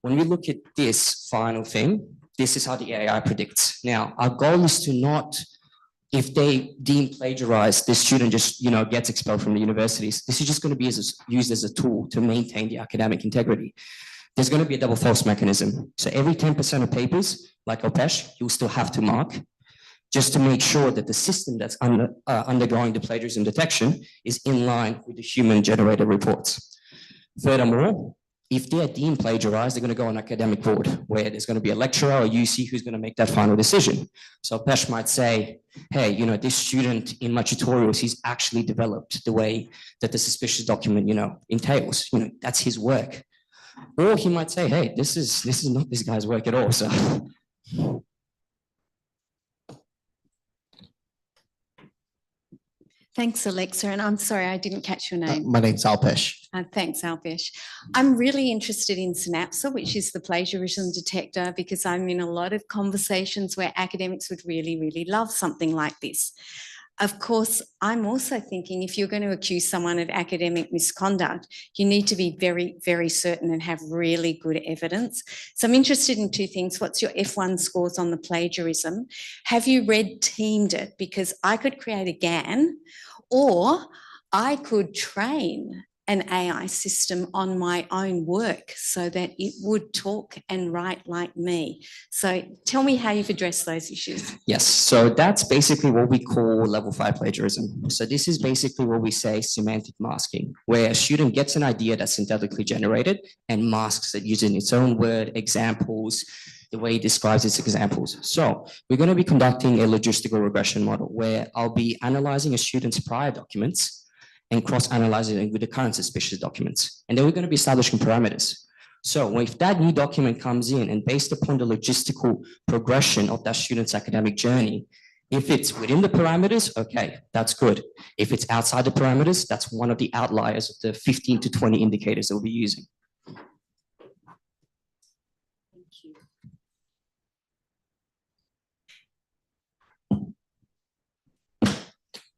When we look at this final thing, this is how the AI predicts. Now, our goal is to not, if they deem plagiarize, the student just, gets expelled from the universities. This is just going to be used as a tool to maintain the academic integrity. There's going to be a double false mechanism. So every 10% of papers, like Alpesh, you'll still have to mark, just to make sure that the system that's undergoing the plagiarism detection is in line with the human-generated reports. Furthermore, if they are deemed plagiarized, they're going to go on academic board, where there's going to be a lecturer or UC who's going to make that final decision. So Alpesh might say, hey, this student in my tutorials, he's actually developed the way that the suspicious document, entails. That's his work. Or he might say, hey, this is not this guy's work at all. So Thanks, Alexa. And I'm sorry, I didn't catch your name. My name's Alpesh. Thanks, Alpesh. I'm really interested in Synapsa, which is the plagiarism detector, because I'm in a lot of conversations where academics would really, really love something like this. Of course, I'm also thinking if you're going to accuse someone of academic misconduct, you need to be very, very certain and have really good evidence. So I'm interested in 2 things. What's your F1 scores on the plagiarism? Have you red teamed it? Because I could create a GAN, or I could train an AI system on my own work so that it would talk and write like me. So tell me how you've addressed those issues. yes, so that's basically what we call level 5 plagiarism. So this is basically what we say semantic masking, where a student gets an idea that's synthetically generated and masks it using its own word, examples, the way it describes its examples. So we're going to be conducting a logistical regression model where I'll be analyzing a student's prior documents and cross-analyzing it with the current suspicious documents. And then we're going to be establishing parameters. So if that new document comes in and based upon the logistical progression of that student's academic journey, if it's within the parameters, okay, that's good. If it's outside the parameters, that's one of the outliers of the 15 to 20 indicators that we'll be using.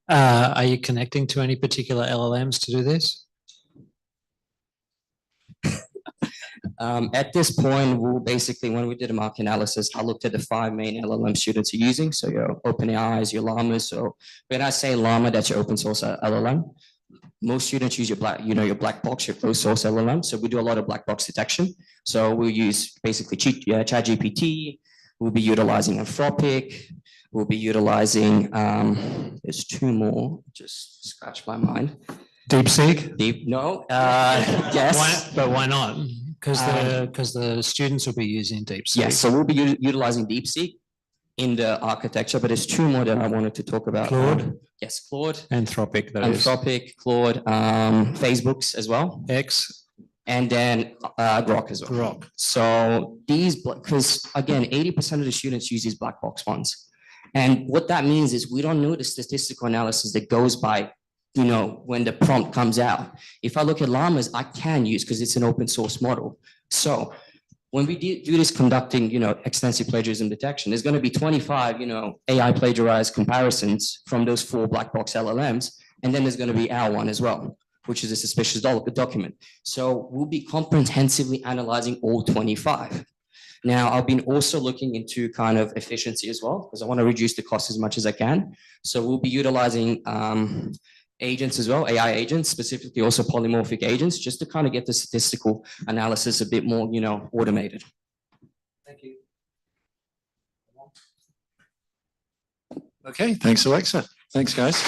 Are you connecting to any particular LLMs to do this? At this point, we'll basically, when we did a market analysis, I looked at the 5 main LLM students are using. So your OpenAIs, your Llamas. So when I say Llama, that's your open source LLM. Most students use your your black box, your closed source LLM. So we do a lot of black box detection. So we'll use basically ChatGPT. We'll be utilizing Anthropic. We'll be utilizing, there's 2 more, just scratch my mind. DeepSeek? No, yes. But why not? Because the students will be using DeepSeek. Yes, so we'll be utilizing DeepSeek in the architecture, but there's 2 more that I wanted to talk about. Claude? Yes, Claude. Anthropic, that is. Anthropic, Claude, Facebook's as well. X. And then Grok as well. Grok. So these, because again, 80% of the students use these black box ones. And what that means is we don't know the statistical analysis that goes by, when the prompt comes out. If I look at Llamas, I can use because it's an open source model. So when we do this conducting, extensive plagiarism detection, there's going to be 25, AI plagiarized comparisons from those 4 black box LLMs. And then there's going to be our one as well, which is a suspicious document. So we'll be comprehensively analyzing all 25. Now, I've been also looking into kind of efficiency as well, because I want to reduce the cost as much as I can. So we'll be utilizing agents as well, AI agents, specifically also polymorphic agents, just to kind of get the statistical analysis a bit more, automated. Thank you. Okay, thanks, Alexa. Thanks, guys.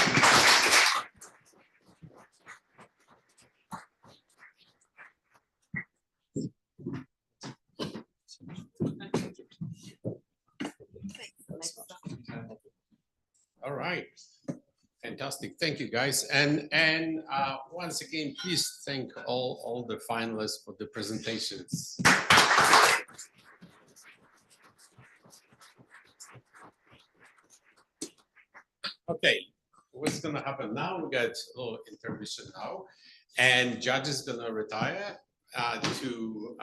All right. Fantastic. Thank you, guys. And once again, please thank all the finalists for the presentations. Okay, what's going to happen now? We got a little intermission now, and judge is going to retire to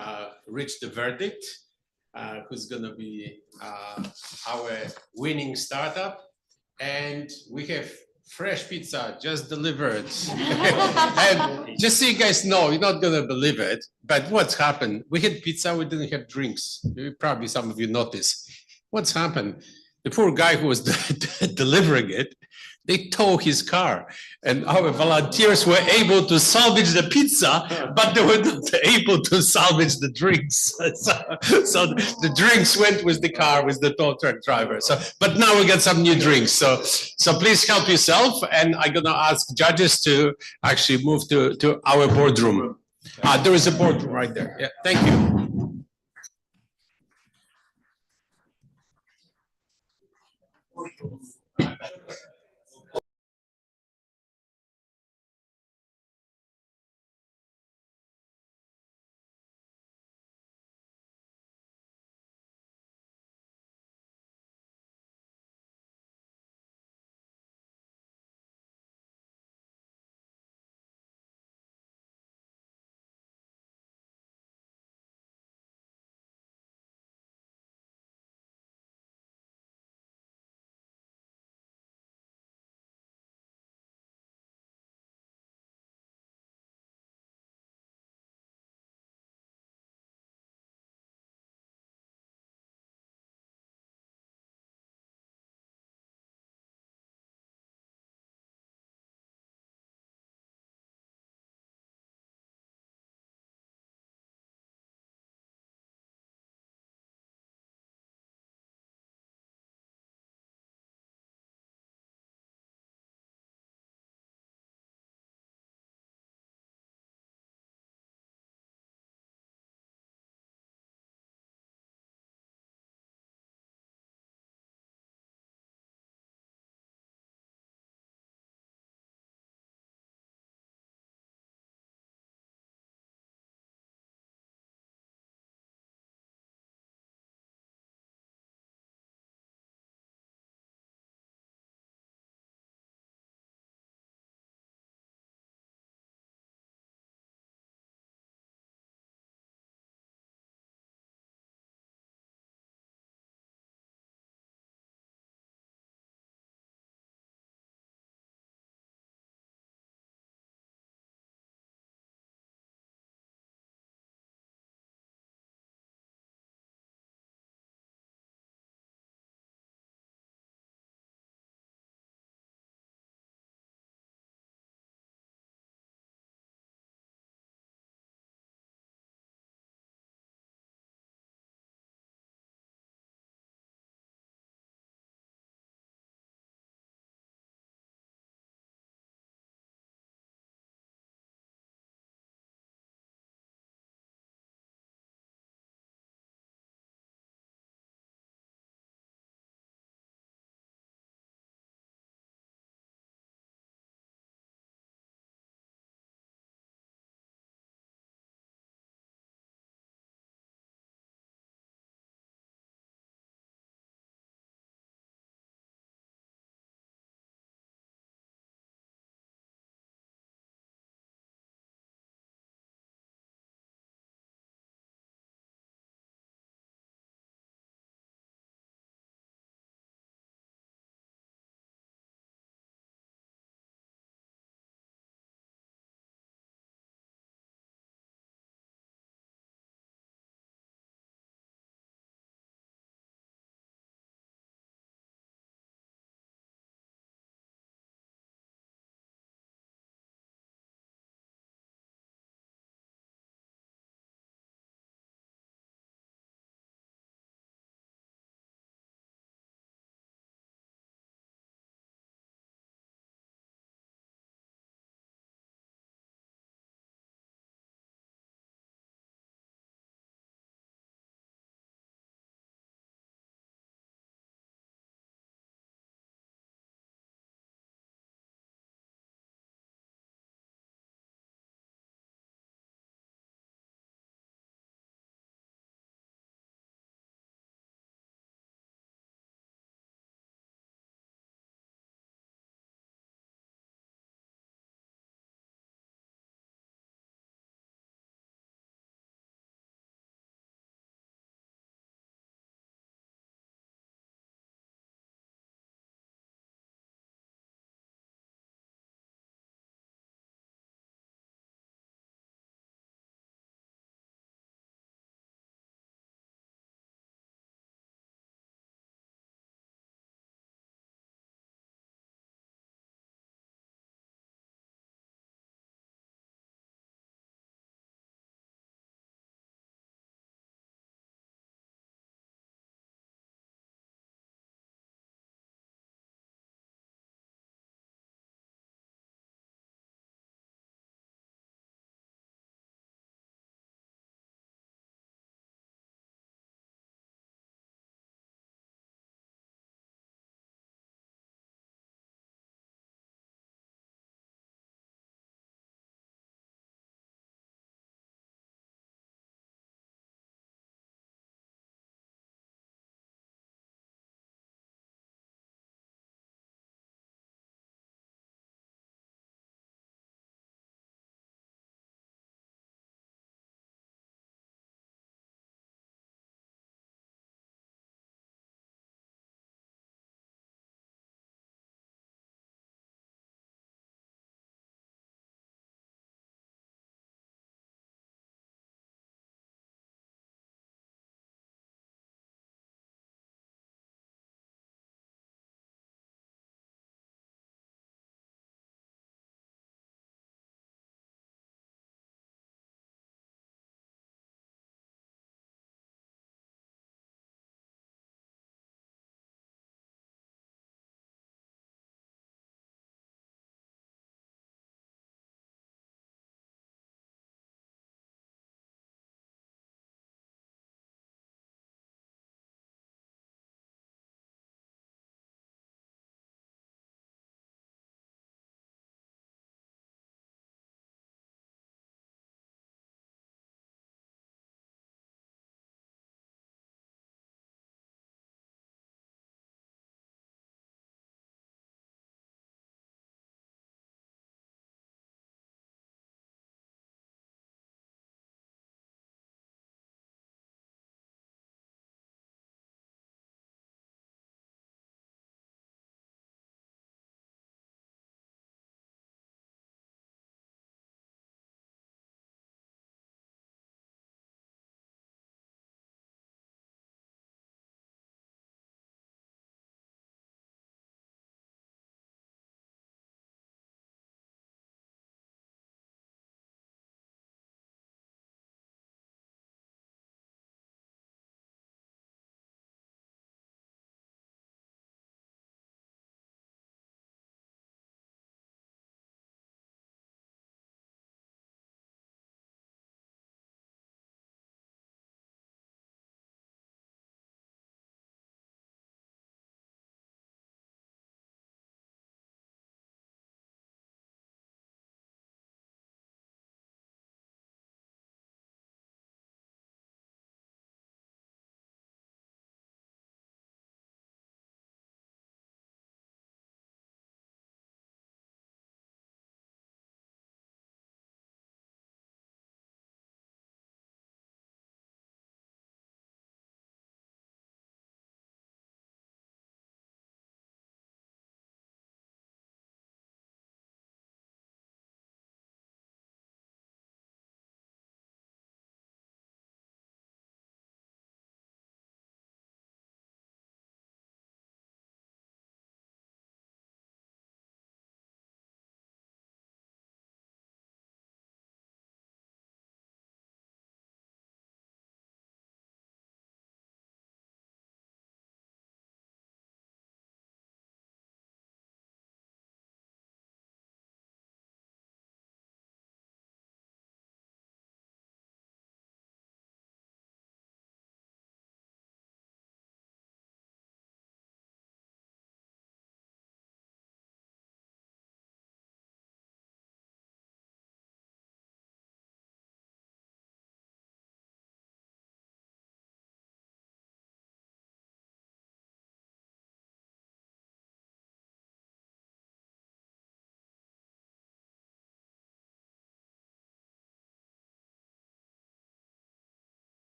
reach the verdict. Who's going to be our winning startup? And we have fresh pizza just delivered. And just so you guys know, you're not gonna believe it, but what's happened? We had pizza, we didn't have drinks. Probably some of you noticed. What's happened? The poor guy who was delivering it, they towed his car, and our volunteers were able to salvage the pizza, but they were not able to salvage the drinks. So the drinks went with the car, with the tow truck driver. So, but now we got some new drinks. So please help yourself, and I'm gonna ask judges to actually move to our boardroom. There is a boardroom right there. Yeah, thank you.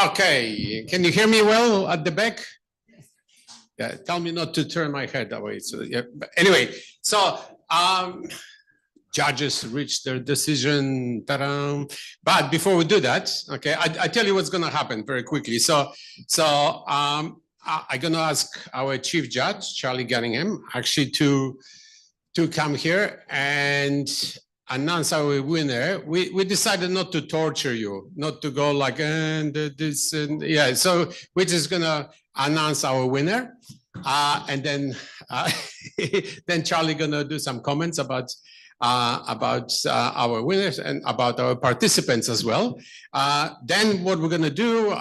Okay, can you hear me well at the back? Yeah, tell me not to turn my head that way. So yeah, but anyway, so judges reached their decision. Ta-da. But before we do that, okay, I tell you what's going to happen very quickly. So I'm going to ask our chief judge, Charlie Gunningham, actually to come here and announce our winner. We decided not to torture you, not to go like, and this, and yeah. So we're just going to announce our winner. And then then Charlie gonna do some comments about our winners and about our participants as well. Then what we're gonna do,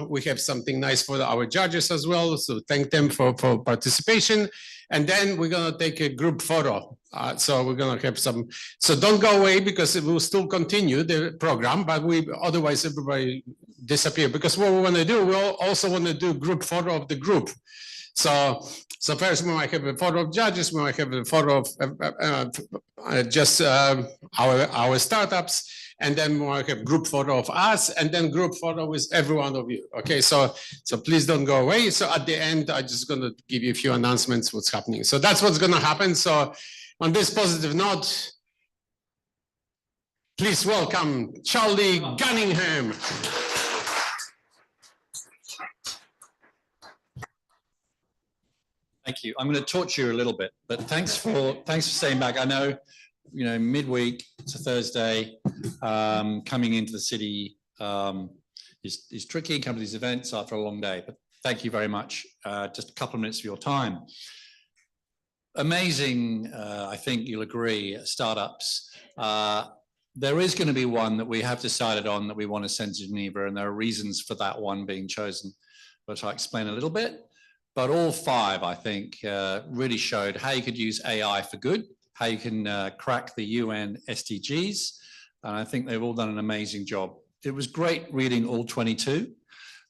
we have something nice for our judges as well, so thank them for participation. And then we're gonna take a group photo. So we're gonna have some, so don't go away because it will still continue the program, but otherwise everybody disappear, because what we wanna do, we'll also wanna do group photo of the group. So first we might have a photo of judges, we might have a photo of just our startups, and then we might have group photo of us, and then group photo with every one of you. Okay, so please don't go away. So at the end, I'm just going to give you a few announcements what's happening. So that's what's going to happen. So on this positive note, please welcome Charlie Gunningham. Thank you. I'm going to torture you a little bit, but thanks for staying back. I know, midweek, it's a Thursday, coming into the city is tricky, coming to these events after a long day, but thank you very much. Just a couple of minutes of your time. Amazing, I think you'll agree, startups. There is going to be one that we have decided on that we want to send to Geneva, and there are reasons for that one being chosen, which I'll explain a little bit. But all five, I think, really showed how you could use AI for good, how you can crack the UN SDGs. And I think they've all done an amazing job. It was great reading all 22.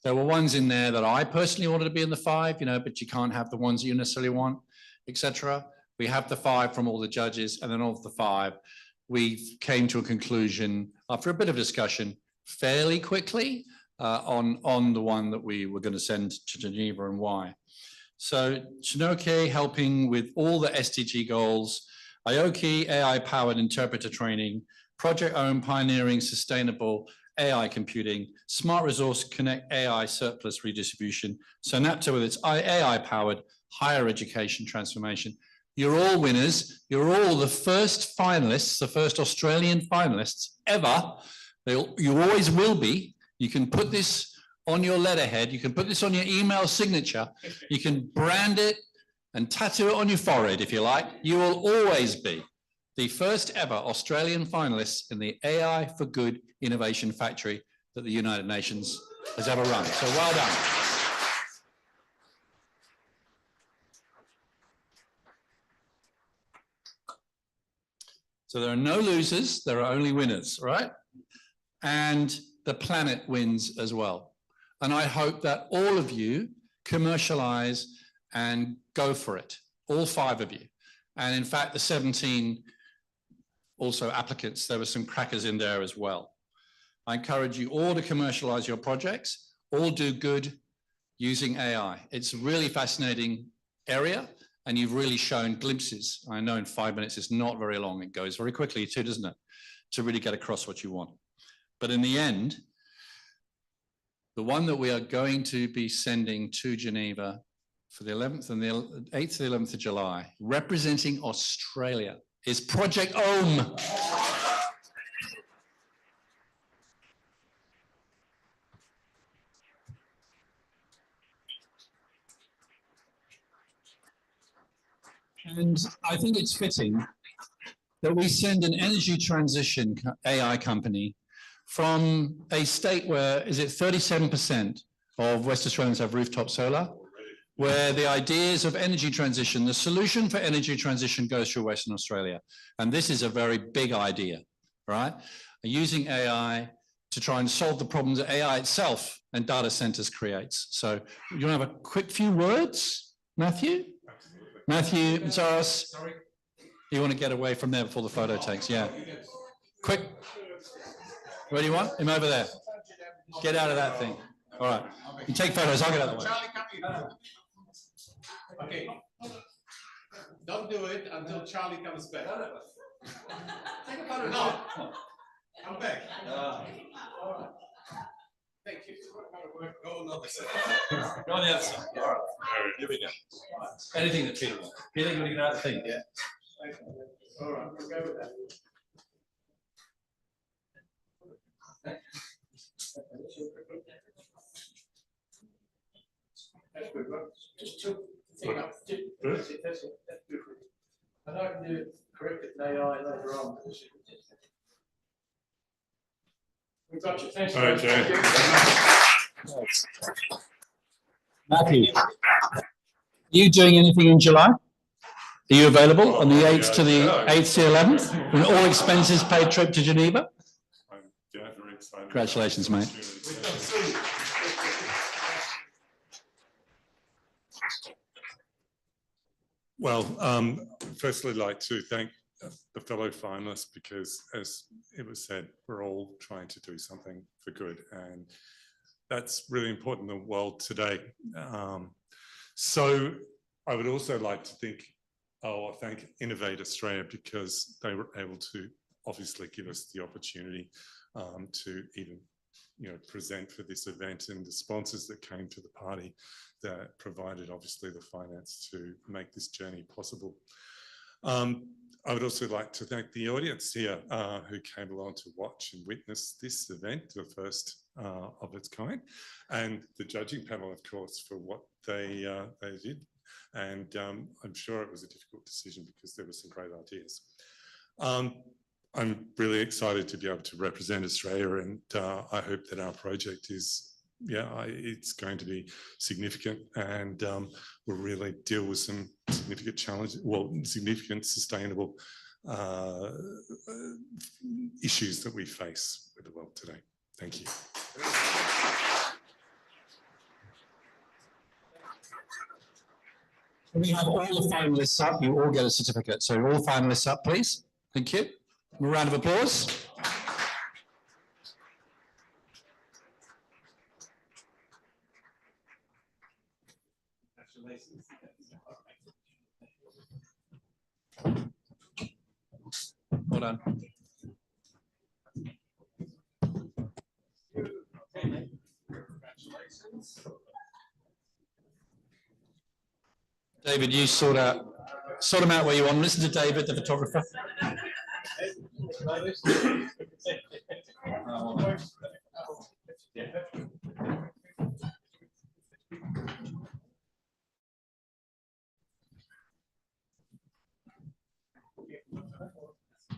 There were ones in there that I personally wanted to be in the five, but you can't have the ones you necessarily want, etc. We have the five from all the judges, and then of the five, we came to a conclusion after a bit of discussion fairly quickly on the one that we were going to send to Geneva and why. So Shinoke helping with all the SDG goals, Aoki AI-powered interpreter training, Project Own pioneering sustainable AI computing, Smart Resource Connect AI surplus redistribution, Synapta with its AI-powered higher education transformation. You're all winners. You're all the first finalists, the first Australian finalists ever. You always will be. You can put this on your letterhead. You can put this on your email signature. You can brand it and tattoo it on your forehead if you like. You will always be the first ever Australian finalists in the AI for Good Innovation Factory that the United Nations has ever run. So well done. So there are no losers, there are only winners, right? And the planet wins as well. And I hope that all of you commercialize and go for it, all five of you. And in fact, the 17 also applicants, there were some crackers in there as well. I encourage you all to commercialize your projects, all do good using AI. It's a really fascinating area, and you've really shown glimpses. I know in 5 minutes it's not very long. It goes very quickly too, doesn't it? To really get across what you want. But in the end, the one that we are going to be sending to Geneva for the 11th and the 8th to the 11th of July, representing Australia, is Project OM. And I think it's fitting that we send an energy transition AI company from a state where, is it 37% of West Australians have rooftop solar, where the ideas of energy transition, the solution for energy transition goes through Western Australia. And this is a very big idea, right? Using AI to try and solve the problems that AI itself and data centers creates. So you want to have a quick few words, Matthew? Matthew, Zaras, you want to get away from there before the photo takes, yeah. Quick. Where do you want? Him over there. Get out of that thing. All right. You take photos, I'll get out of the way. Charlie, come here. Okay. Don't do it until Charlie comes back. Take a photo. No. Come back. Thank you. Go on the other side. Go on the other side. All right. Here we go. Anything that Peter wants. Peter, you want to get out of the thing? Yeah. All right, we'll go with that. That's good, right? Just tilt the thing up. That's it, that's it. That's good. I know I can do it, correct it in AI later on. We've got you. Thanks. Okay. Matthew, are you doing anything in July? Are you available on the 8th to the 8th to the 11th? An all expenses paid trip to Geneva? Very excited. Congratulations, mate. Well, firstly, I'd like to thank the fellow finalists because, as it was said, we're all trying to do something for good, and that's really important in the world today. So I would also like to thank Innovate Australia because they were able to obviously give us the opportunity to even present for this event, and the sponsors that came to the party that provided obviously the finance to make this journey possible. I would also like to thank the audience here who came along to watch and witness this event, the first of its kind, and the judging panel, of course, for what they did. And I'm sure it was a difficult decision because there were some great ideas. I'm really excited to be able to represent Australia, and I hope that our project is, it's going to be significant, and will really deal with some significant challenges, significant sustainable issues that we face with the world today. Thank you. Can we have all the finalists up? You all get a certificate. So all finalists up, please. Thank you. A round of applause. Well done. Congratulations. David, you sort them out where you want. Listen to David, the photographer.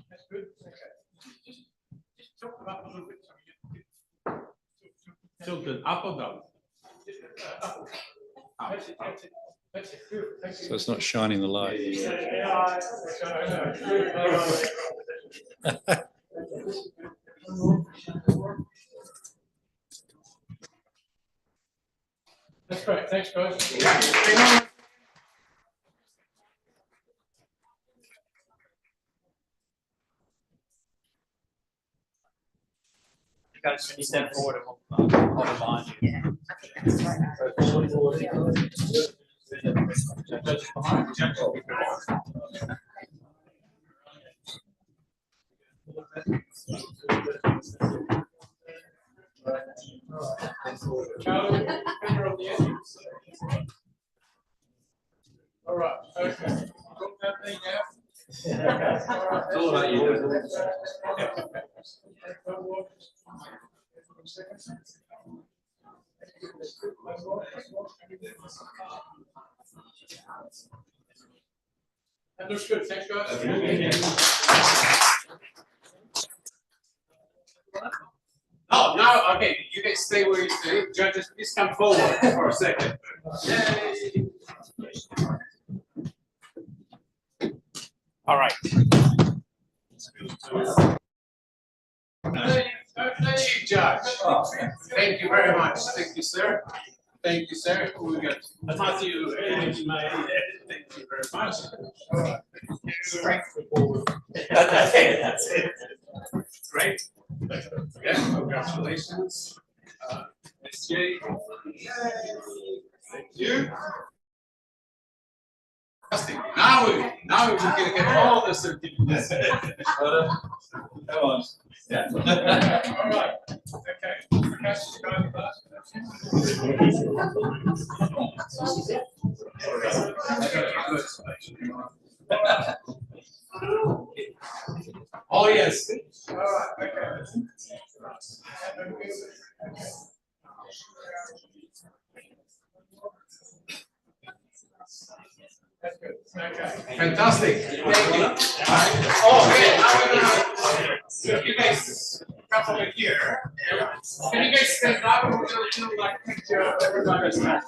That's good. Okay. Just talk about a little bit. Tilted up or down? Up. That's it. That's it. That's it. Good. Thank you. So it's not shining the light. That's great. Thanks, guys. Guys, can you step forward and hold behind you? Yeah. Charlie, finger on the edge. All right, okay. Got that thing out? It's all about you. That looks good, thanks guys. Oh, now, okay, you can stay where you stay. Judges, please come forward for a second. Yay. All right. Chief Judge, thank you very much. Thank you, sir. Thank you, sir. We got Matthew. Thank you very much. That's it. Great. Yeah, congratulations. Ms. J. Thank you. Now we're gonna get all the certificates. Come on. Yeah. All right. Okay. Oh yes. All right. Okay. That's good. Okay. Fantastic. Thank you. Oh, okay. Now we're gonna you guys come over here. Can you guys stand up? We're gonna do like a picture of everybody's mouth.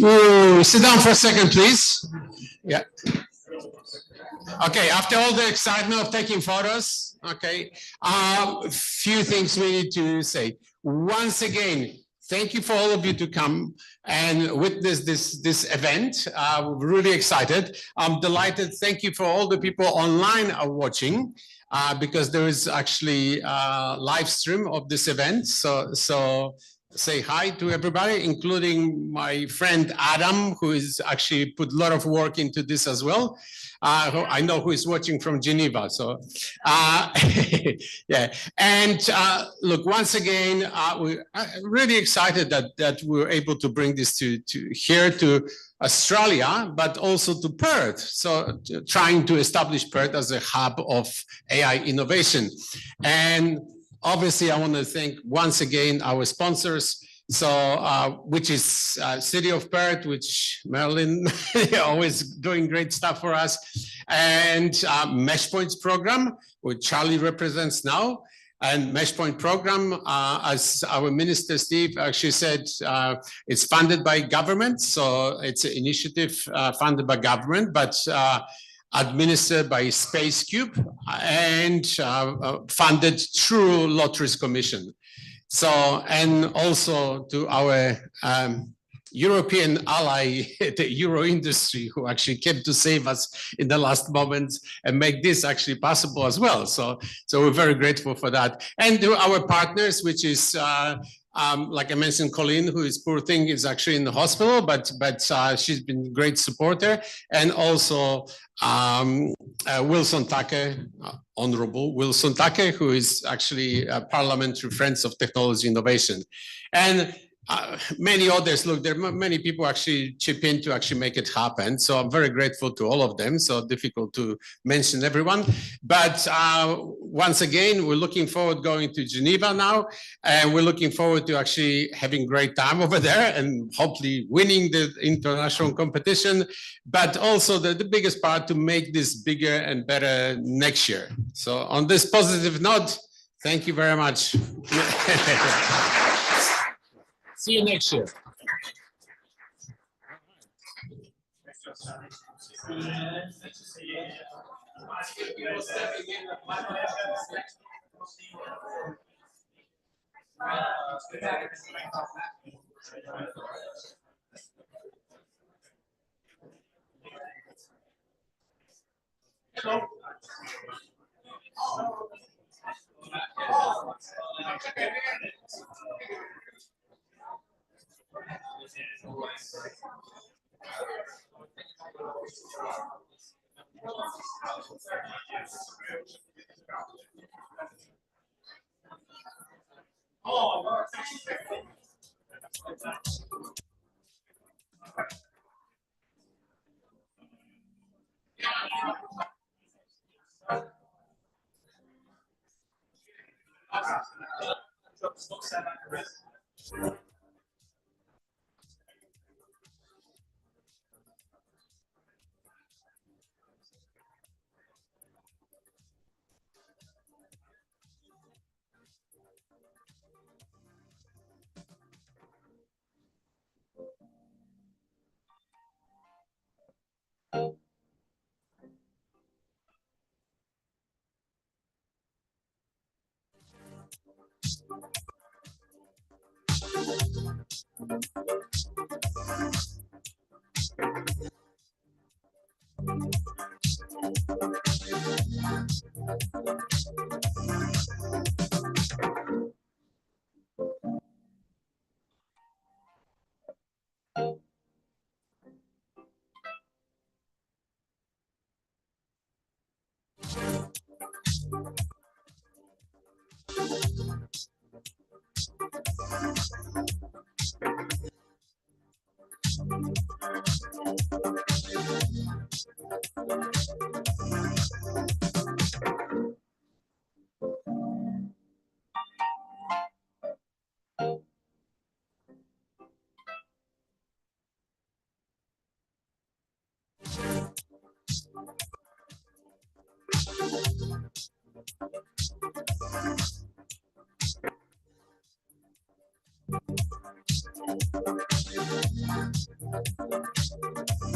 Oh, sit down for a second, please. Yeah. Okay, after all the excitement of taking photos, okay, few things we need to say. Once again, thank you for all of you to come and witness this event. We're really excited. I'm delighted. Thank you for all the people online are watching because there is actually a live stream of this event. So say hi to everybody, including my friend Adam, who is actually put a lot of work into this as well. I know who is watching from Geneva. So, yeah. And look, once again, we're really excited that we're able to bring this to here to Australia, but also to Perth. So, trying to establish Perth as a hub of AI innovation. And obviously, I want to thank once again our sponsors. So, which is City of Perth, which Marilyn always doing great stuff for us, and Mesh Points program, which Charlie represents now. And Mesh Point program, as our Minister Steve actually said, it's funded by government. So it's an initiative funded by government, but administered by Space Cube and funded through Lotteries Commission. So, and also to our European ally, the Euro industry, who actually came to save us in the last moments and make this actually possible as well. So we're very grateful for that. And to our partners, which is, like I mentioned, Colleen, who is poor thing, is actually in the hospital, but she's been a great supporter. And also Wilson Tucker, Honorable Wilson Tucker, who is actually a parliamentary Friends of Technology Innovation. And many others, look, there are many people actually chip in to actually make it happen. So I'm very grateful to all of them. So difficult to mention everyone. But once again, we're looking forward going to Geneva now. And we're looking forward to actually having great time over there and hopefully winning the international competition. But also the biggest part to make this bigger and better next year. So on this positive note, thank you very much. See you next year. Hello.